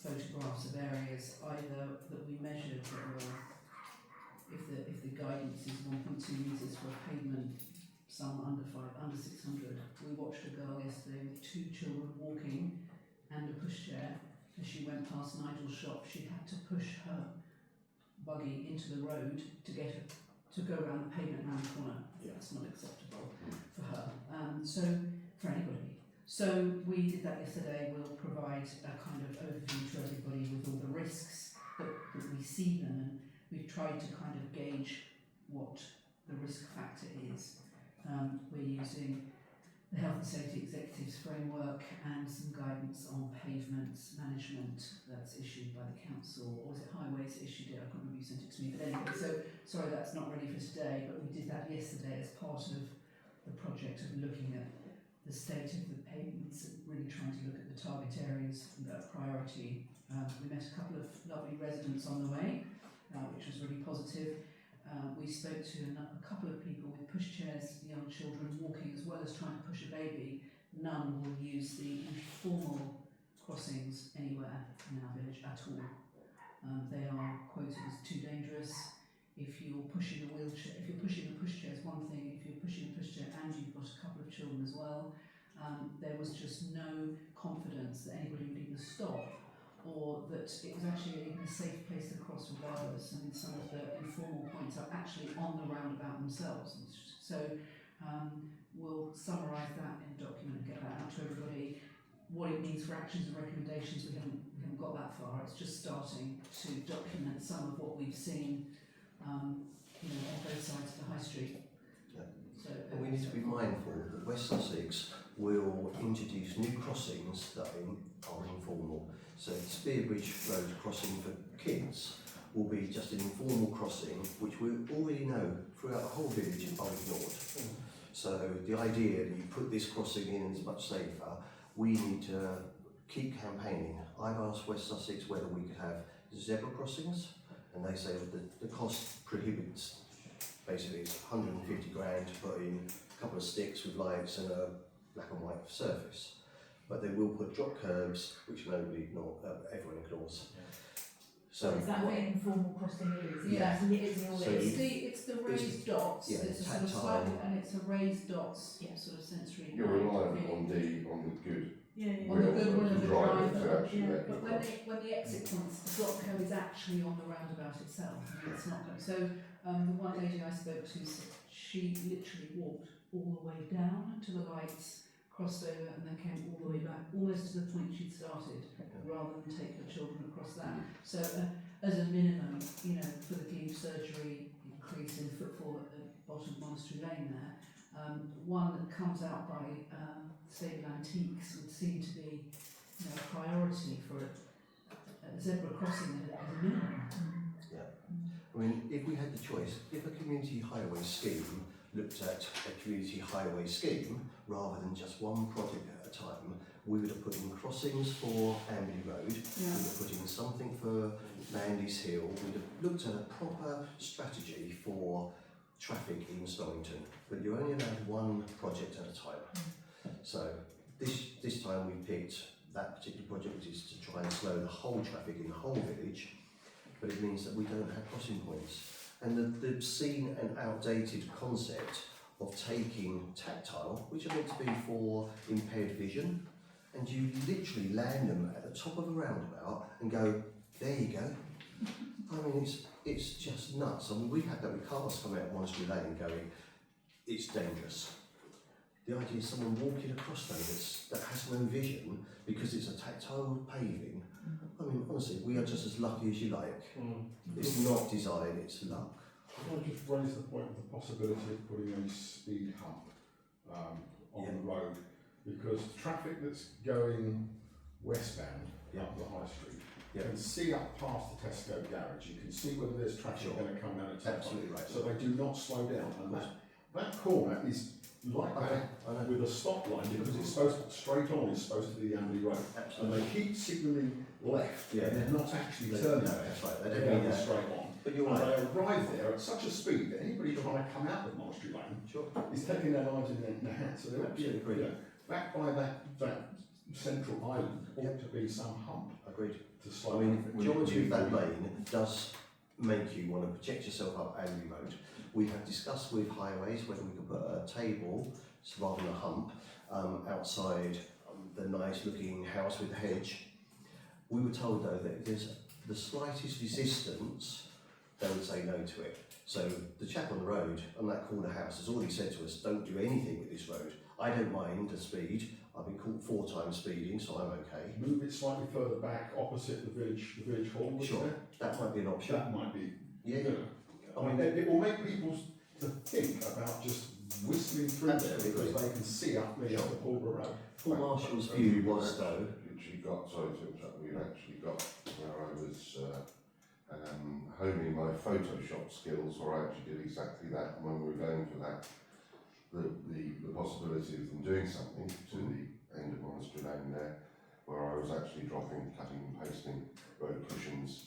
photographs of areas either that we measured that were, if the guidance is 1.2 metres for a pavement, some under 600. We watched a girl yesterday with 2 children walking and a pushchair. As she went past Nigel's shop, she had to push her buggy into the road to get her to go around the pavement round the corner. That's not acceptable for her. So for anybody. So we did that yesterday. We'll provide a kind of overview to everybody with all the risks that we see them, and we've tried to kind of gauge what the risk factor is. We're using the Health and Safety Executives Framework and some guidance on pavements management that's issued by the council, or is it Highways that issued it? I can't remember, you sent it to me. But anyway, so sorry that's not ready for today, but we did that yesterday as part of the project of looking at the state of the pavements and really trying to look at the target areas that are priority. We met a couple of lovely residents on the way, which was really positive. We spoke to a couple of people with pushchairs, young children walking, as well as trying to push a baby. None will use the informal crossings anywhere in our village at all. They are quoted as too dangerous. If you're pushing a wheelchair, if you're pushing a pushchair is one thing. If you're pushing a pushchair and you've got a couple of children as well, there was just no confidence that anybody would even stop, or that it was actually even a safe place to cross regardless. I mean, some of the informal points are actually on the roundabout themselves. So we'll summarise that in a document and get that out to everybody. What it means for actions and recommendations, we haven't got that far. It's just starting to document some of what we've seen, on both sides of the high street. Yeah. So, And we need to be mindful that West Sussex will introduce new crossings that are informal. So Spearbridge Road crossing for kids will be just an informal crossing, which we already know throughout the whole village are ignored. So the idea that you put this crossing in is much safer. We need to keep campaigning. I've asked West Sussex whether we could have zebra crossings, and they say that the cost prohibits. Basically, it's 150 grand to put in a couple of sticks with lights and a black and white surface. But they will put drop curbs, which everyone ignores. So Is that what an informal crossing is? Yeah. It's all So it is. It's the raised dots. yeah, It's a sort of tactile. slightly, and it's a raised dots, Yeah. sort of sensory. You're reliant on the good Yeah, On the goodwill of the driver to driver. actually Yeah, let you But when the exit points, the drop curb is actually on the roundabout itself. I mean, it's not. So the one lady I spoke to said she literally walked all the way down to the lights, crossed over, and then came all the way back, almost to the point she'd started, rather than take her children across that. So as a minimum, for the Glebe surgery increase in footfall at the bottom of Monastery Lane there, one that comes out by Stable Antiques would seem to be a priority for a zebra crossing as a minimum. I mean, if we had the choice, if a community highway scheme looked at a community highway scheme rather than just one project at a time, we would have put in crossings for Amberley Road, we would have put in something for Mandy's Hill, we'd have looked at a proper strategy for traffic in Storrington, but you're only allowed one project at a time. So this time we picked that particular project, which is to try and slow the whole traffic in the whole village, but it means that we don't have crossing points. And the obscene and outdated concept of taking tactile, which are meant to be for impaired vision, and you literally land them at the top of a roundabout and go, there you go. I mean, it's just nuts. I mean, we've had that with cars coming out of Monastery Lane going, it's dangerous. The idea is someone walking across those that has no vision because it's a tactile paving. I mean, honestly, we are just as lucky as you like. It's not design, it's luck. I want to just raise the point of the possibility of putting a speed hump on the road, because traffic that's going westbound up the high street can see up past the Tesco garage. You can see whether there's traffic going to come down at Absolutely right. So they do not slow down, and that corner is like that with a stop line, because it's supposed to, straight on is supposed to be the Amberley Road. Absolutely. And they keep signalling left, Yeah. and they're not actually They- turning no, left. that's right. They They're don't going mean that. straight on. But you're And right. they arrive there at such a speed that anybody trying to come out of Monastery Lane Sure. is taking their lives in their hands. So they're Absolutely agree. back by that central island ought to be some hump. agreed. to I slightly. mean, the geometry of that lane does make you want to project yourself up Abbey Road. We have discussed with highways whether we could put a table, rather than a hump, outside the nice looking house with the hedge. We were told though that if there's the slightest resistance, they would say no to it. So the chap on the road, on that corner house, has already said to us, don't do anything with this road. I don't mind the speed. I've been caught 4 times speeding, so I'm okay. Move it slightly further back opposite the village hall. wouldn't Sure, it? that might be an option. That might be. Yeah, You know, I I mean, mean, it will make people to think about just whistling through there because they can see up the Pulborough Road. Paul Marshall's view was though, Actually got, sorry to interrupt, we've actually got where I was honing my Photoshop skills, or I actually did exactly that when we were going for that. The possibility of them doing something to the end of Monastery Lane there, where I was actually cutting and pasting road cushions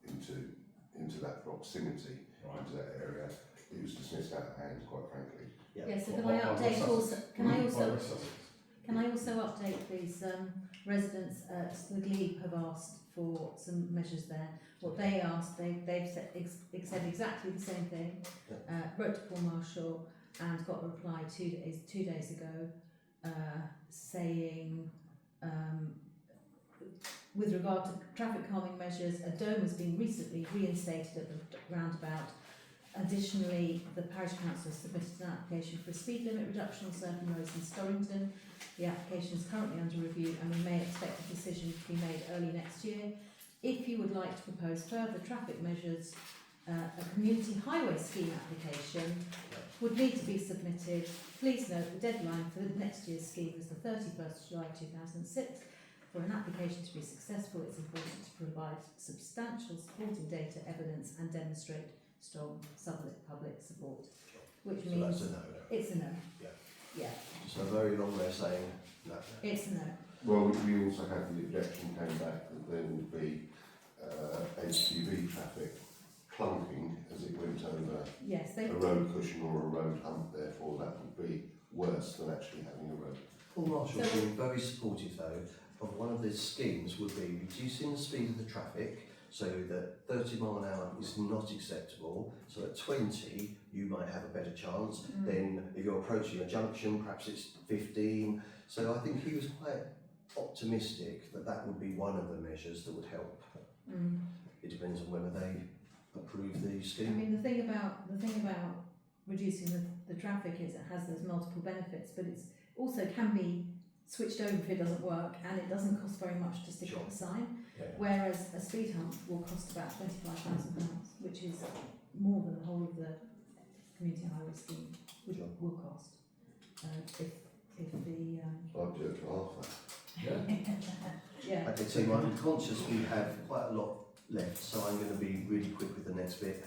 into that proximity, into that area. It was dismissed out of hand, quite frankly. Yeah, so can I update also, can I also update please, residents at the Glebe have asked for some measures there. What they asked, they've said exactly the same thing, wrote to Paul Marshall and got a reply 2 days ago, saying, with regard to traffic calming measures, a dome has been recently reinstated at the roundabout. Additionally, the Parish Council has submitted an application for a speed limit reduction on certain roads in Storrington. The application is currently under review and we may expect a decision to be made early next year. If you would like to propose further traffic measures, a community highway scheme application would need to be submitted. Please note the deadline for next year's scheme is the 31st of July 2006. For an application to be successful, it's important to provide substantial supporting data, evidence and demonstrate strong public support, which so means that's a no. it's a no. Yeah. Yeah, So a very long way of saying no. it's a no. Well, we also had the objection came back that there would be HGV traffic clunking as it went over Yes, they a road cushion or a road hump, therefore that would be worse than actually having a road. Paul Marshall's So- been very supportive though of one of the schemes would be reducing the speed of the traffic so that 30 mile an hour is not acceptable, so at 20 you might have a better chance. Then if you're approaching a junction, perhaps it's 15. So I think he was quite optimistic that that would be one of the measures that would help. It depends on whether they approve the I scheme. mean, the thing about reducing the traffic is it has those multiple benefits, but it's also can be switched over if it doesn't work, and it doesn't cost very much to stick up a sign. Yeah. Whereas a speed hump will cost about £25,000, which is more than the whole of the community highway scheme will cost. If the I'd do it for half that. yeah. Okay, team, I'm conscious we have quite a lot left, so I'm going to be really quick with the next bit.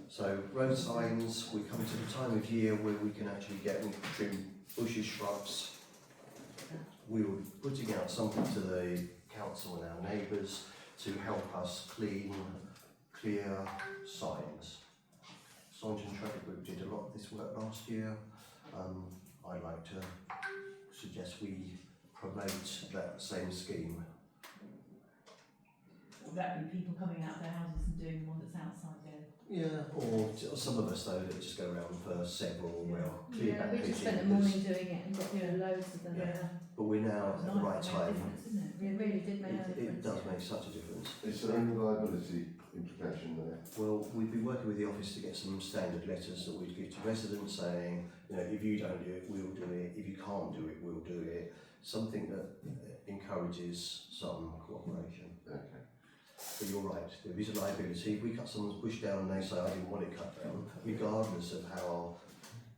So road signs, we come to the time of year where we can actually get and trim bushes, shrubs. We were putting out something to the council and our neighbours to help us clear signs. Sullington Traffic Group did a lot of this work last year. I'd like to suggest we promote that same scheme. Would that be people coming out of their houses and doing the one that's outside there? Yeah, or some of us though that just go around for several, well, clear back We just pitching. spent the morning doing it and got loads of them. Yeah. But we're now at the right time. It really did make a It difference. does make such a difference. Is there any liability implication there? Well, we've been working with the office to get some standard letters that we'd give to residents saying, you know, if you don't do it, we'll do it. If you can't do it, we'll do it. Something that encourages some cooperation. Okay. But you're right, there is a liability. If we cut someone's bush down and they say, I didn't want it cut down, regardless of how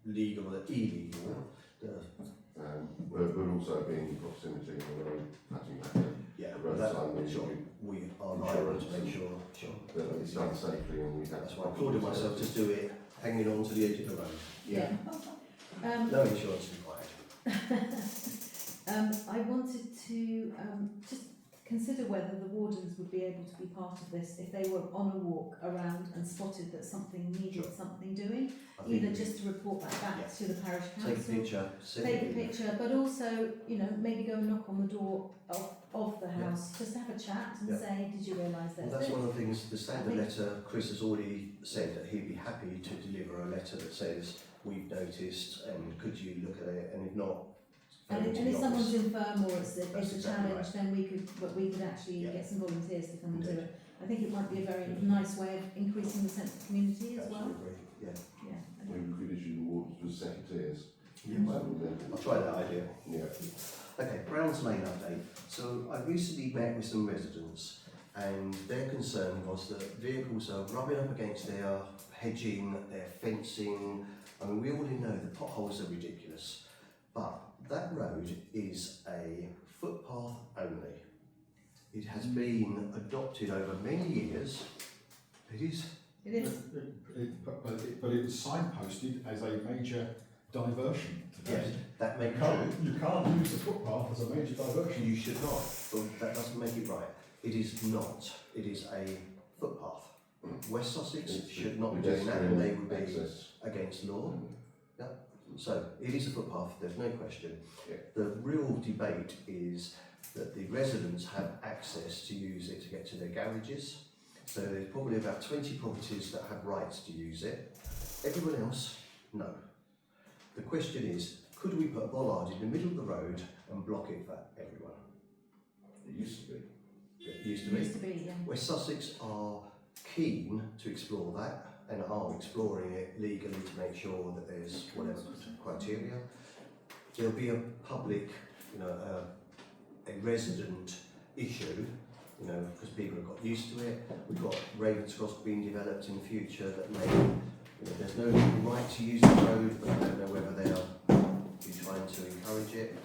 legal or illegal, But also being in proximity of the road, cutting back yeah, the road that, sign, sure, we are liable to make sure. that it's done safely and we have. That's why I applauded myself to do it hanging on to the edge of the road. Yeah. No insurance required. I wanted to just consider whether the wardens would be able to be part of this if they were on a walk around and spotted that something needed something doing, I think either just to report that back to the parish council. take a picture, send Take it a in. picture, but also, you know, maybe go and knock on the door of of the house, just to have a chat and Yeah. say, did you realise Well, there's that's this? one of the things, the standard I think- letter, Chris has already said that he'd be happy to deliver a letter that says, we've noticed, and could you look at it, and if not, phone And to if the someone's office. infirm or it's That's a exactly challenge, right. then we could actually Yeah. get some volunteers to come and do Indeed. it. I think it might be a very nice way of increasing the sense of community as well. Absolutely, yeah. Yeah. I think- Maybe we could issue the wardens for secretaries. Yeah, So well, then- I'll try that idea. Yeah. Okay, Brown's Lane update. So I recently met with some residents and their concern was that vehicles are rubbing up against their hedging, their fencing. I mean, we already know the potholes are ridiculous, but that road is a footpath only. It has been adopted over many years. It is. It is. But it was signposted as a major diversion today. Yes, that may be You true. can't use the footpath as a major diversion. You should not, but that doesn't make it right. It is not. It is a footpath. West Sussex It's should not be doing that, and they would be access. against law. So it is a footpath, there's no question. Yeah. The real debate is that the residents have access to use it to get to their garages. So there's probably about 20 properties that have rights to use it. Everyone else, no. The question is, could we put a bollard in the middle of the road and block it for everyone? It used to be. It used to It be. used to be, yeah. West Sussex are keen to explore that and are exploring it legally to make sure that there's whatever criteria. There'll be a public, a resident issue, because people have got used to it. We've got Ravenscross being developed in the future that may, there's no legal right to use the road, but I don't know whether they'll be trying to encourage it.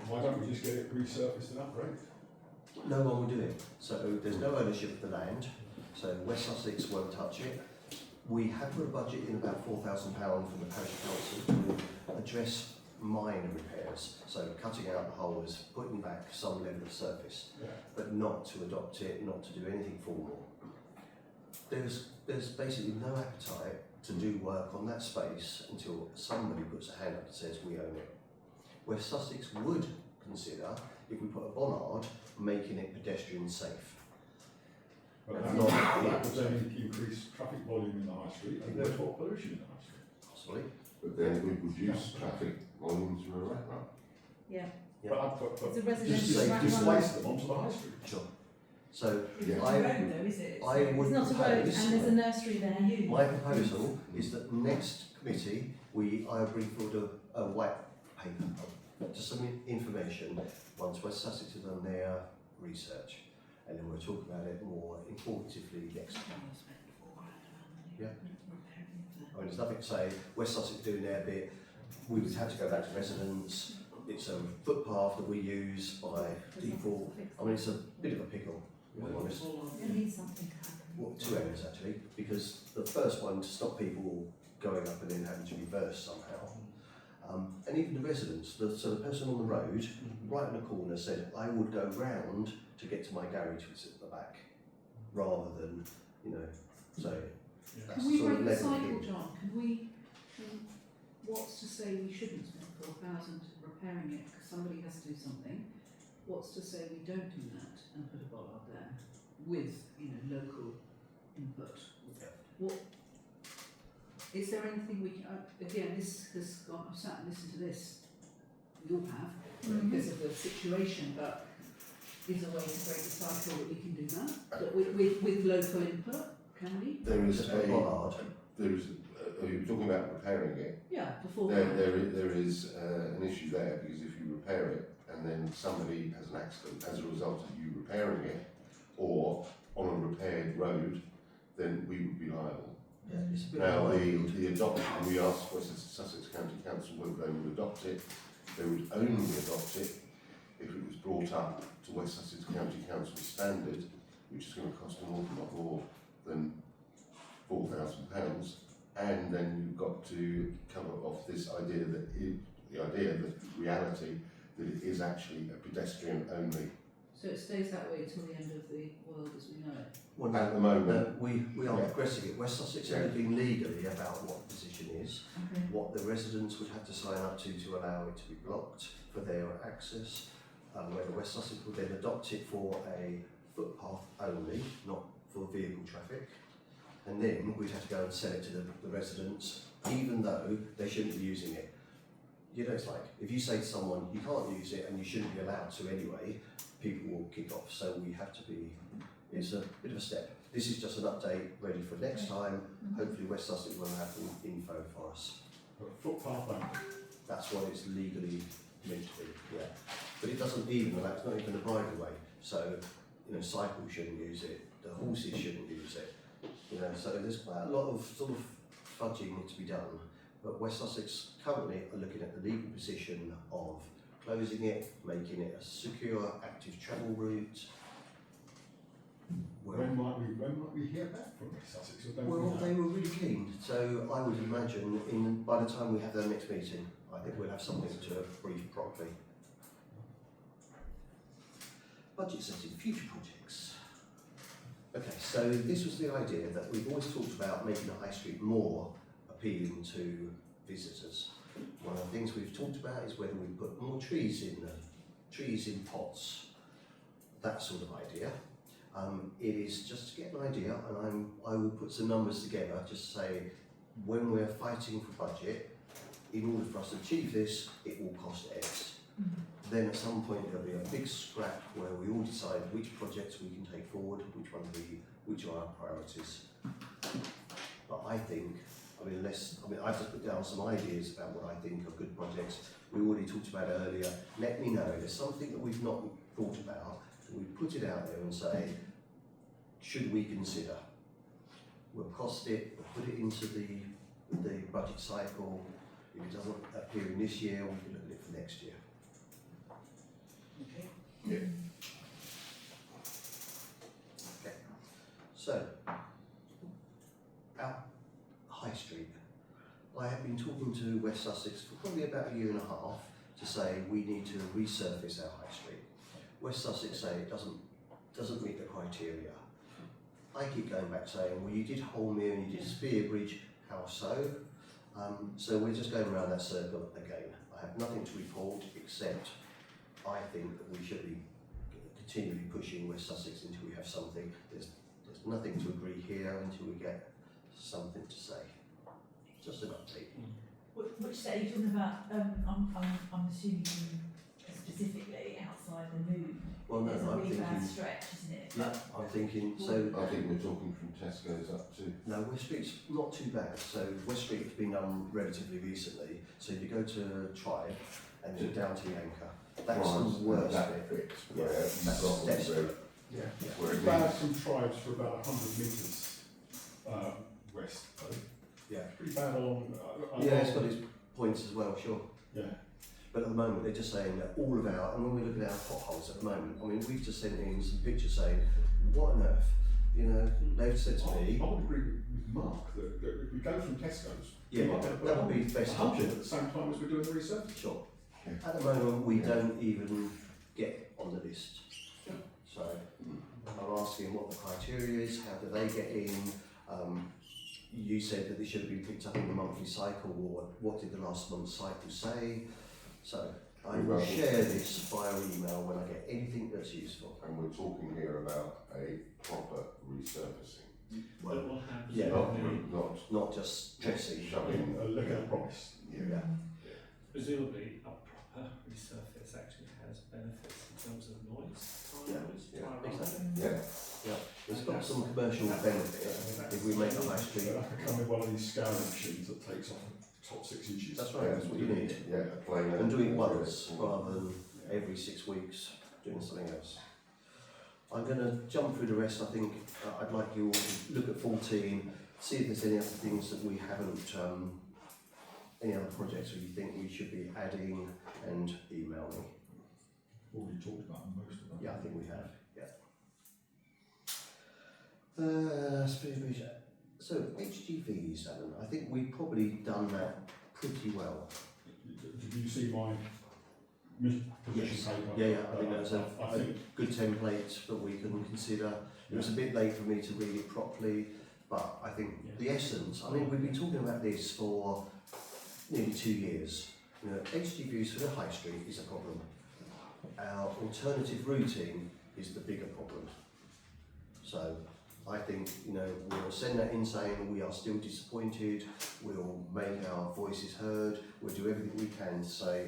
Why don't we just get it resurfaced and upgraded? No one will do it. So there's no ownership of the land. So West Sussex won't touch it. We have put a budget in about £4,000 from the parish council to address minor repairs. So cutting out the holes, putting back some level of surface, but not to adopt it, not to do anything formal. There's basically no appetite to do work on that space until somebody puts a hand up and says we own it. West Sussex would consider, if we put a bollard, making it pedestrian safe. But That's that would then increase traffic volume in the high street and therefore pollution in the high street. Possibly. But then it would reduce traffic volume to a rat run. Yeah. Yeah. But It's a just residential background. displace them onto the high street. Sure. So It's Yeah. not a road though, is it? I would It's not a road and propose, there's a nursery there. my proposal is that next committee, I bring forward a white paper, just some information, once West Sussex have done their research, and then we'll talk about it more informatively next time. Yeah. I mean, there's nothing to say, West Sussex doing their bit, we would have to go back to residents, it's a footpath that we use by default. I mean, it's a bit of a pickle, to be honest. It needs something to happen. Well, two areas actually, because the first one to stop people going up and then having to reverse somehow. And even the residents, so the person on the road, right in the corner said, I would go round to get to my garage, which is at the back, rather than, so that's Can we sort of break the level cycle, of John? What's to say we shouldn't spend 4,000 repairing it because somebody has to do something? What's to say we don't do that and put a bollard there with, local input? What is there anything we can? Again, this has gone. I've sat and listened to this. We all have because of the situation, but is a way to break the cycle that we can do that? But with local input, can we? There is a bollard. are you talking about repairing it? Yeah, before There is an issue there because if you repair it and then somebody has an accident as a result of you repairing it, or on a repaired road, then we would be liable. Yeah, it's a bit Now, of a minefield. the adoption, we asked West Sussex County Council whether they would adopt it. They would only adopt it if it was brought up to West Sussex County Council standard, which is going to cost an awful lot more than £4,000. And then you've got to cover off this idea that the reality that it is actually a pedestrian only So it stays that way till the end of the world as we know it. Well, At the moment. we are Yeah. progressing it. West Sussex Yeah. are looking legally about what the position is, Okay. what the residents would have to sign up to allow it to be blocked for their access, whether West Sussex would then adopt it for a footpath only, not for vehicle traffic, and then we'd have to go and sell it to the residents, even though they shouldn't be using it. You know, it's like, if you say to someone, you can't use it and you shouldn't be allowed to anyway, people will kick off, so we have to be, it's a bit of a step. This is just an update ready for next time. Hopefully West Sussex will have the info for us. Footpath only. That's what it's legally meant to be, yeah. But it doesn't even allow, it's not even a bridleway, so, you know, cycles shouldn't use it, the horses shouldn't use it. You know, so there's quite a lot of sort of fudging to be done. But West Sussex currently are looking at the legal position of closing it, making it a secure, active travel route. Well, When might we hear back from West Sussex? Or don't we well, know? they were really keen, so I would imagine by the time we have their next meeting, I think we'll have something to brief properly. Budget setting, future projects. Okay, so this was the idea that we've always talked about making the high street more appealing to visitors. One of the things we've talked about is whether we put more trees in pots, that sort of idea. It is just to get an idea, and I will put some numbers together, just say when we're fighting for budget, in order for us to achieve this, it will cost X. Then at some point there'll be a big scrap where we all decide which projects we can take forward, which are our priorities. But I think, I've just put down some ideas about what I think are good projects. We already talked about it earlier. Let me know if there's something that we've not thought about, we put it out there and say, should we consider? We'll cost it, we'll put it into the budget cycle. If it doesn't appear in this year, we can look at it for next year. Okay? Yeah. Okay. So, our High Street. I have been talking to West Sussex for probably about a year and a half to say we need to resurface our High Street. West Sussex say it doesn't meet the criteria. I keep going back saying, well, you did Holmere and you did Spear Bridge, how so? So we're just going around that circle again. I have nothing to report except I think that we should be continually pushing West Sussex until we have something. There's nothing to agree here until we get something to say. Just an update. Which set are you talking about? I'm assuming specifically outside the move. Well, no, There's a I'm really bad thinking. stretch, isn't it? Yeah, I'm thinking. So I think we're talking from Tesco's up to. no, West Street's not too bad. So West Street has been done relatively recently. So if you go to Tribe and then down to Yanker, that's the worst that bit. bit Yeah, where that's you've got all the, desperate. Yeah. Yeah. where it Bad needs. from Tribes for about 100 metres west, though. Yeah. Pretty bad along. Yeah, it's got its points as well, sure. Yeah. But at the moment, they're just saying that all of our, and when we look at our potholes at the moment, I mean, we've just sent in some pictures saying, what on earth? You know, they've said to me, I would agree with Mark that if we go from Tesco's, yeah, that would be the best 100 option. at the same time as we're doing the research. Sure. At the moment, we don't even get on the list. So I'm asking what the criteria is, how do they get in? You said that they should have been picked up in the monthly cycle, or what did the last month's cycle say? So I will share this via email when I get anything that's useful. And we're talking here about a proper resurfacing. Well, That will have yeah, Not not just dressing. shoving. Look at the price. Yeah. presumably a proper resurface actually has benefits in terms of noise, Yeah, noise, yeah, tire exactly. Yeah. Yeah, it's got some commercial benefit if we make a high street. So that could come with one of these scouring machines that takes off the top 6 inches. That's right, that's what you need. Yeah, a plain. And do it once rather than every 6 weeks doing something else. I'm going to jump through the rest. I think I'd like you all to look at 14, see if there's any other things that we haven't, any other projects that you think we should be adding, and email me. Already talked about most of them. Yeah, I think we have. Yeah. So HGVs, Alan. I think we've probably done that pretty well. Did you see my position paper. Yeah, I think that's I a think good template that we can consider. It was a bit late for me to read it properly, but I think the essence, I mean, we've been talking about this for nearly 2 years. You know, HD views for the high street is a problem. Our alternative routing is the bigger problem. So I think, you know, we'll send that in saying we are still disappointed, we'll make our voices heard, we'll do everything we can to say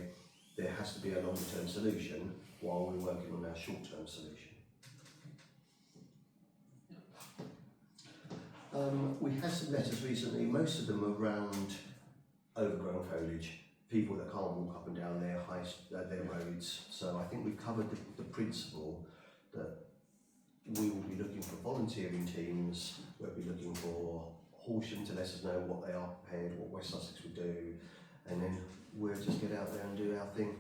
there has to be a longer-term solution while we're working on our short-term solution. We had some letters recently, most of them around overgrown foliage, people that can't walk up and down their roads. So I think we've covered the principle that we will be looking for volunteering teams, we'll be looking for Horsham to let us know what they are prepared, what West Sussex would do, and then we'll just get out there and do our thing.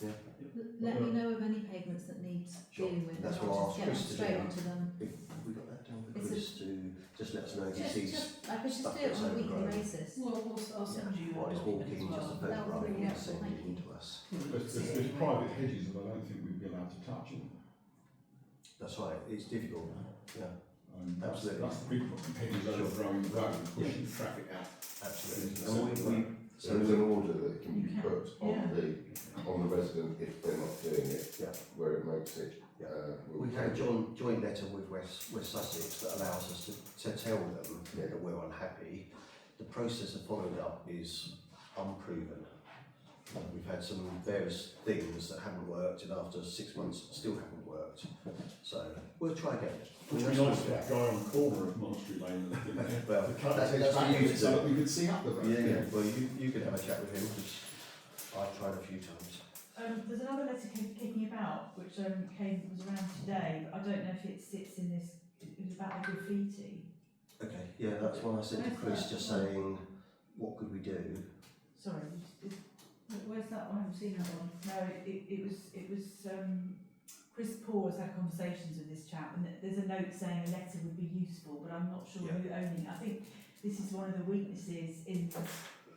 Yeah. Let me know of any pavements that need Sure. dealing with, That's and what I'll I'll just get ask Chris to straight do. onto them. If we got that down with It's Chris to just let us know if he Just, sees I could just stuff do it that's on a weekly overgrown. basis. Well, I'll send you What a is document walking, as just a well. That would photograph be and helpful, send thank it you. in to us. there's private hedges that I don't think we'd be allowed to touch in. That's right, it's difficult. Yeah, Absolutely. That's the big problem. Hedges overgrowing the road, pushing traffic out. absolutely. So And So there's an order that can You be can, put on the resident if they're not doing it, Yeah. where it makes it. Yeah. we'll we had a take it. joint letter with West Sussex that allows us to tell them that we're unhappy. The process of following up is unproven. We've had some various things that haven't worked, and after 6 months still haven't worked. So we'll try again. It would be nice to have a guy on the corner of Monastery Lane and Well, the cut that's takes for back you to so do. that we could see up the road. Yeah. Well, you can have a chat with him because I've tried a few times. There's another letter kicking about which was around today, but I don't know if it sits in this. It was about the graffiti. Okay. Yeah, that's one I sent to Chris, just saying what could we do. Sorry, Where's that one? I haven't seen that one. no, it was Chris Paul has had conversations with this chap, and there's a note saying a letter would be useful, but I'm not sure who owning it. I think this is one of the weaknesses in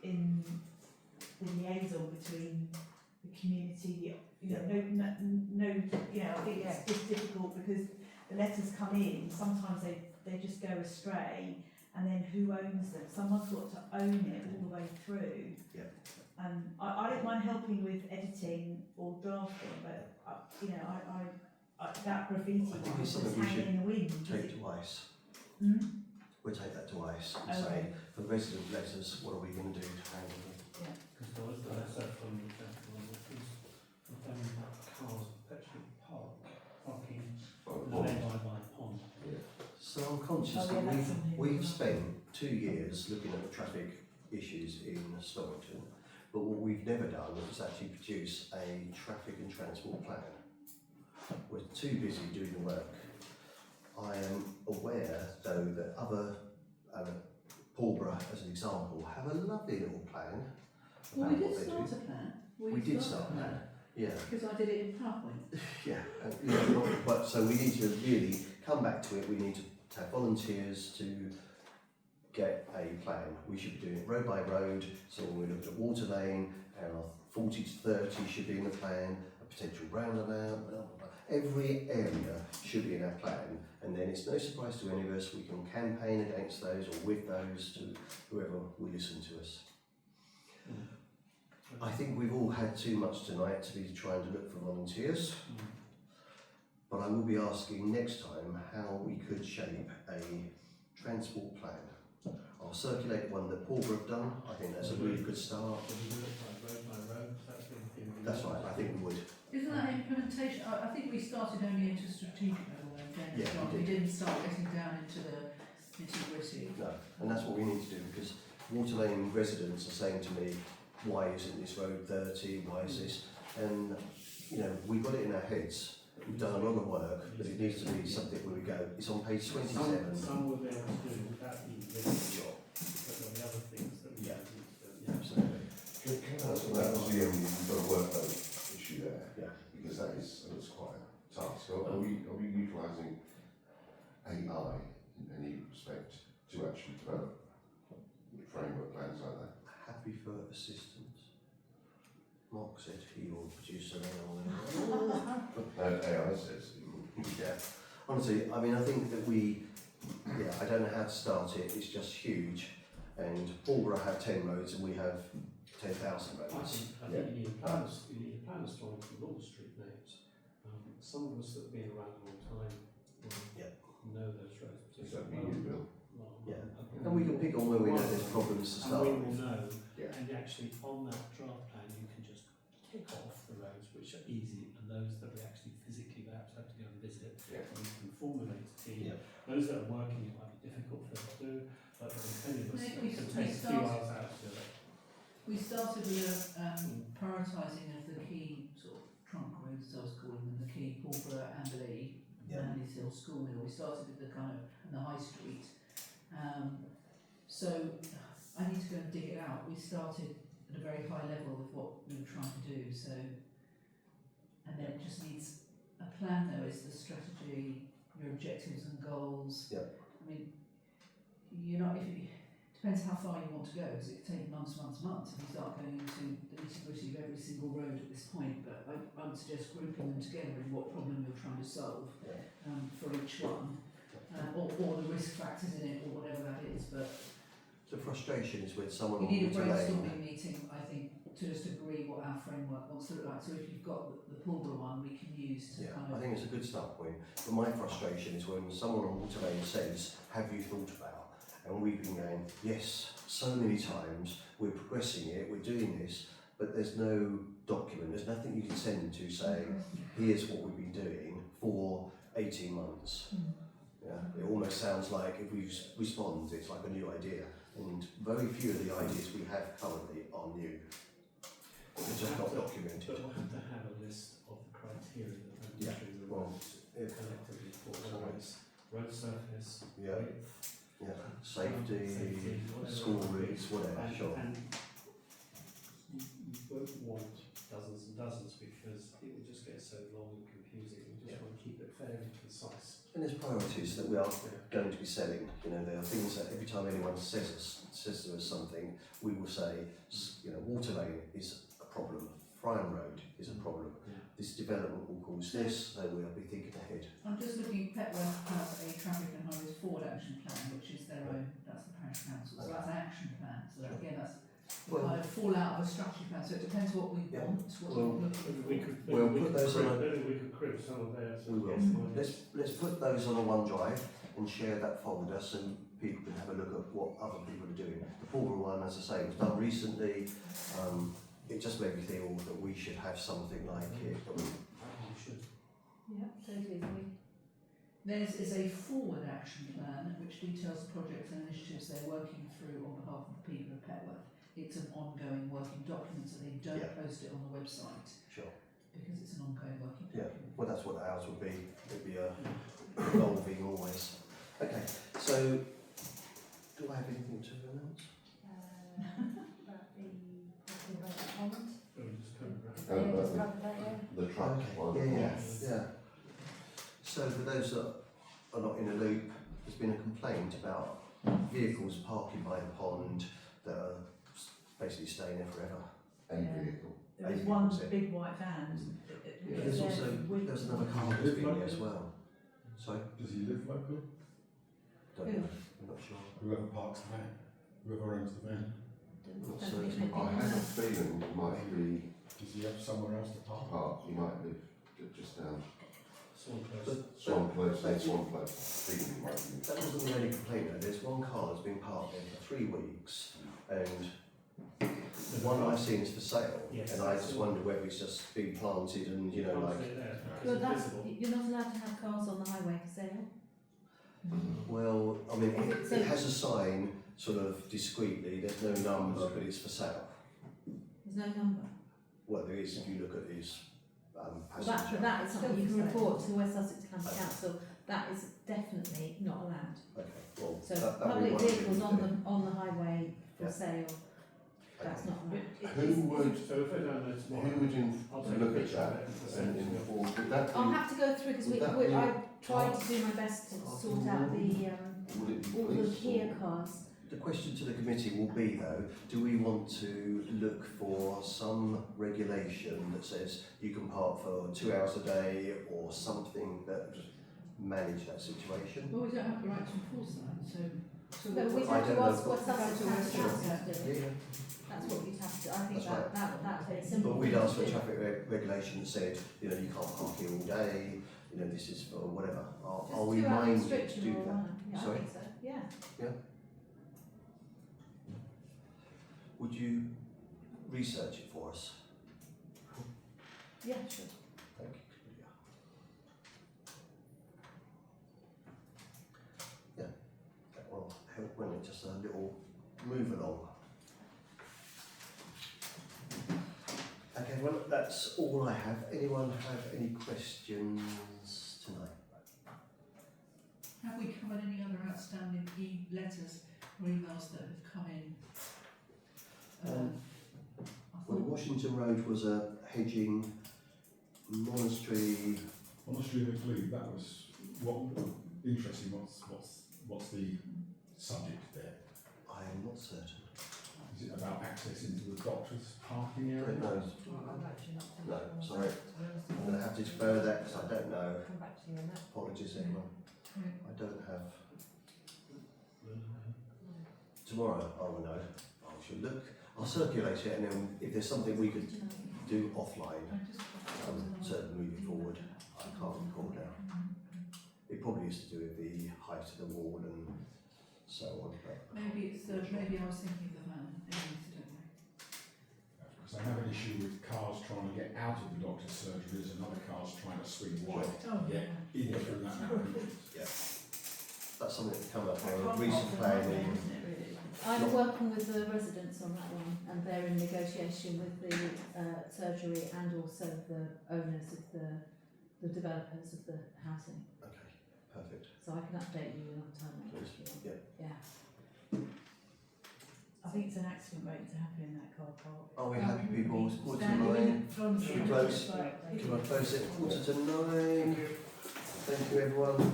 the liaison between the community. You know, no, you know, I think it's just difficult because the letters come in. Sometimes they just go astray, and then who owns them? Someone's got to own it all the way through. Yeah. I don't mind helping with editing or drafting, but you know, I that graffiti I think one it's is something just we hanging in the wind. Take to ICE. Hmm? We'll take that to ICE and Okay. say, for resident letters, what are we going to do to handle them? Because there was the letter from the gentleman that was cars perpetually parking Oh, the lay-by by the pond. So I'm conscious Oh, that yeah, that's something we've as well. spent 2 years looking at the traffic issues in Storrington, but what we've never done is actually produce a traffic and transport plan. We're too busy doing the work. I am aware, though, that other, Pulborough as an example, have a lovely little plan Well, about we what did they start do. a plan. We did start a plan, yeah. Because I did it in PowerPoint. Yeah, but so we need to really come back to it. We need to have volunteers to get a plan. We should be doing it road by road. So when we look at water lane, our 40 to 30 should be in the plan, a potential roundabout, blah, blah, blah. Every area should be in our plan, and then it's no surprise to any of us. We can campaign against those or with those to whoever will listen to us. I think we've all had too much tonight to be trying to look for volunteers. But I will be asking next time how we could shape a transport plan. I'll circulate the one that Pulborough have done. I think that's a really good start. Would you do it by road? That's the only thing we That's do. right, I think we would. Isn't that implementation? I think we started only into strategic level then, James. Yeah, we we did. didn't start getting down into the nitty-gritty. No, and that's what we need to do, because Water Lane residents are saying to me, why isn't this road 30, why is this? And, you know, we've got it in our heads. We've done a lot of work, but it needs to be something where we go. It's on page 27. Some will be able to do without even this job, but there'll be other things that we Yeah. need to do. Yeah, absolutely. That was the only, you've got a workload issue there. Yeah. Because that's quite a task. Are we utilising AI in any respect to actually develop framework plans like that? Happy for assistance. Mark said he will produce an AI. AI says. Yeah, honestly, I mean, I think that I don't know how to start it, it's just huge. And Aldborough have 10 roads and we have 10,000 roads. I think you need a plan of Storrington with all the street names. Some of us that have been around a long time will know those roads Does particularly that mean you will? well. Yeah. And we can pick on where we know there's problems to start And we will with. know, Yeah. and actually on that draft plan you can just tick off the roads which are easy and those that we actually physically perhaps have to go and visit. Yeah. And we can formulate a team. Yeah. Those that are working, it might be difficult for them to do, but depending on us, We it can start- take a few hours out to do it. We started with prioritising of the key sort of trunk roads, as I was calling them, the key Aldborough, Amberley, Manley's Hill, School Hill. We started with the kind of and the High Street. So I need to go and dig it out. We started at a very high level of what we were trying to do. So, and then it just needs a plan. Though is the strategy, your objectives and goals. Yeah. I mean, you're not if you. Depends how far you want to go, because it can take months if you start going into the nitty-gritty of every single road at this point, but I would suggest grouping them together in what problem you're trying to solve for each one, or the risk factors in it, or whatever that is. But The frustration is when someone we need a will delay. brainstorming meeting, I think, to just agree what our framework wants to look like. So if you've got the Pulborough one, we can use to Yeah, kind I of... think it's a good start point. But my frustration is when someone on Water Lane says, have you thought about? And we've been going, yes, so many times, we're progressing it, we're doing this, but there's no document, there's nothing you can send them to say, here's what we've been doing for 18 months. Yeah, it almost sounds like if we respond, it's like a new idea. And very few of the ideas we have currently are new. It's just not documented. But we'll have to have a list of the criteria that Yeah, we're the well, roads collectively for, whether it's road surface, Yeah. width, Safety, whatever school it might be. routes, whatever, And, sure. and you won't want dozens and dozens because it will just get so long and confusing. We just want to keep it fairly concise. And there's priorities that we are going to be selling. You know, there are things that every time anyone says to us something, we will say, you know, Water Lane is a problem, Friar Road is a problem. This development will cause this, so we'll be thinking ahead. I'm just looking, Petworth has a traffic and highways forward action plan, which is their own, that's the parish council, so that's an action plan. So that, again, that's Well- kind of fallout of a structure plan, so it depends what we Yeah. want, what Well, we're looking for. We'll put those on a- Maybe we could crib some of theirs. We will. Let's put those on a OneDrive and share that folder so people can have a look at what other people are doing. The Pulborough one, as I say, was done recently. It just made me feel that we should have something like it. That we, You should. Yeah, totally agree. Theirs is a forward action plan which details the projects and initiatives they're working through on behalf of the people of Petworth. It's an ongoing working document, so they don't post it on the website sure. because it's an ongoing working Yeah. document. Well, that's what ours would be. It'd be evolving always. Okay, so do I have anything to announce? About the pond. So we just covered that. The truck one. Yeah. So for those that are not in a loop, there's been a complaint about vehicles parking by the pond that are basically staying there forever. A Yeah. vehicle. There was Eight one was it? big white van. Yeah. There's also there's another car that's been there as well. Sorry, Does he live locally? don't know. I'm not sure. Whoever parks the van, whoever owns the van, Not Don't certain. think I have a feeling it might be does he have somewhere else to park? part, you might live just down Swan Close. Swan Close, Swan Close, feeling you might live. That wasn't the only complaint though. There's one car that's been parked there for 3 weeks and the one I've seen is for sale. Yes, and I that's just the one. wonder whether it's just been planted and, you know, Can't like, see it there because Well, it's that's, visible. you're not allowed to have cars on the highway for sale. well, I mean, So- it has a sign sort of discreetly, there's no number, but it's for sale. There's no number. Well, there is if you look at his Well, passenger. that is something you can Don't say. report to the West Sussex County Council. That is definitely not allowed. Okay, well, So that would be public one thing vehicles to on do. the highway for Yeah. sale, that's Okay. not allowed. Who would, So if I don't know tomorrow, who would I'll take a look at picture of that it and and send it to you. inform, would that I'll be, have to go through because Would that I be tried to do my best to sort out would it be all the police Kia or- cars. The question to the committee will be though, do we want to look for some regulation that says you can park for 2 hours a day or something that would manage that situation? Well, we don't have the right to enforce that, so But we'd I have to don't ask know. what Sussex Sure. Council is doing. Yeah. That's what we'd have to, I think That's right. that's very simple. But we'd thing ask to for do. traffic regulation that said, you know, you can't park here all day, you know, this is for whatever. Are we Just 2 hour minded to restriction do or that? one. Yeah, Sorry? I think so, yeah. Would you research it for us? Yeah, sure. Thank you, Claudia. Yeah, that will help, won't it? Just a little move along. Okay, well, that's all I have. Anyone have any questions tonight? have we covered any other outstanding letters or emails that have come in? I Well, thought, Washington Road was a hedging monastery. Monastery of the Glebe, that was interesting. What's the subject there? I am not certain. Is it about access into the doctor's parking area? No, no, sorry. I'm going to have to defer that because I don't know. Come back to you on that. Apologies, everyone. yeah. I don't have. Tomorrow I will know. I should look. I'll circulate it, and then if there's something we could do offline to move it forward, I can't recall now. It probably is to do with the height of the wall and so on. But Maybe it's maybe I was thinking of the van. Anyways, I don't know. Because they have an issue with cars trying to get out of the doctor's surgeries and other cars trying to swing wide. Oh, Yeah, in through that narrow entrance. that's something that's come up in a recent planning. I'm working with the residents on that one, and they're in negotiation with the surgery and also the owners of the developers of the housing. Okay, perfect. So I can update you another time. Please. if you want. Yeah. Yeah. I think it's an accident waiting to happen in that car park. Are we happy people? It's 8:45. Standing in front of Should we it, close? just like- Can I close it 8:45? Thank you, everyone.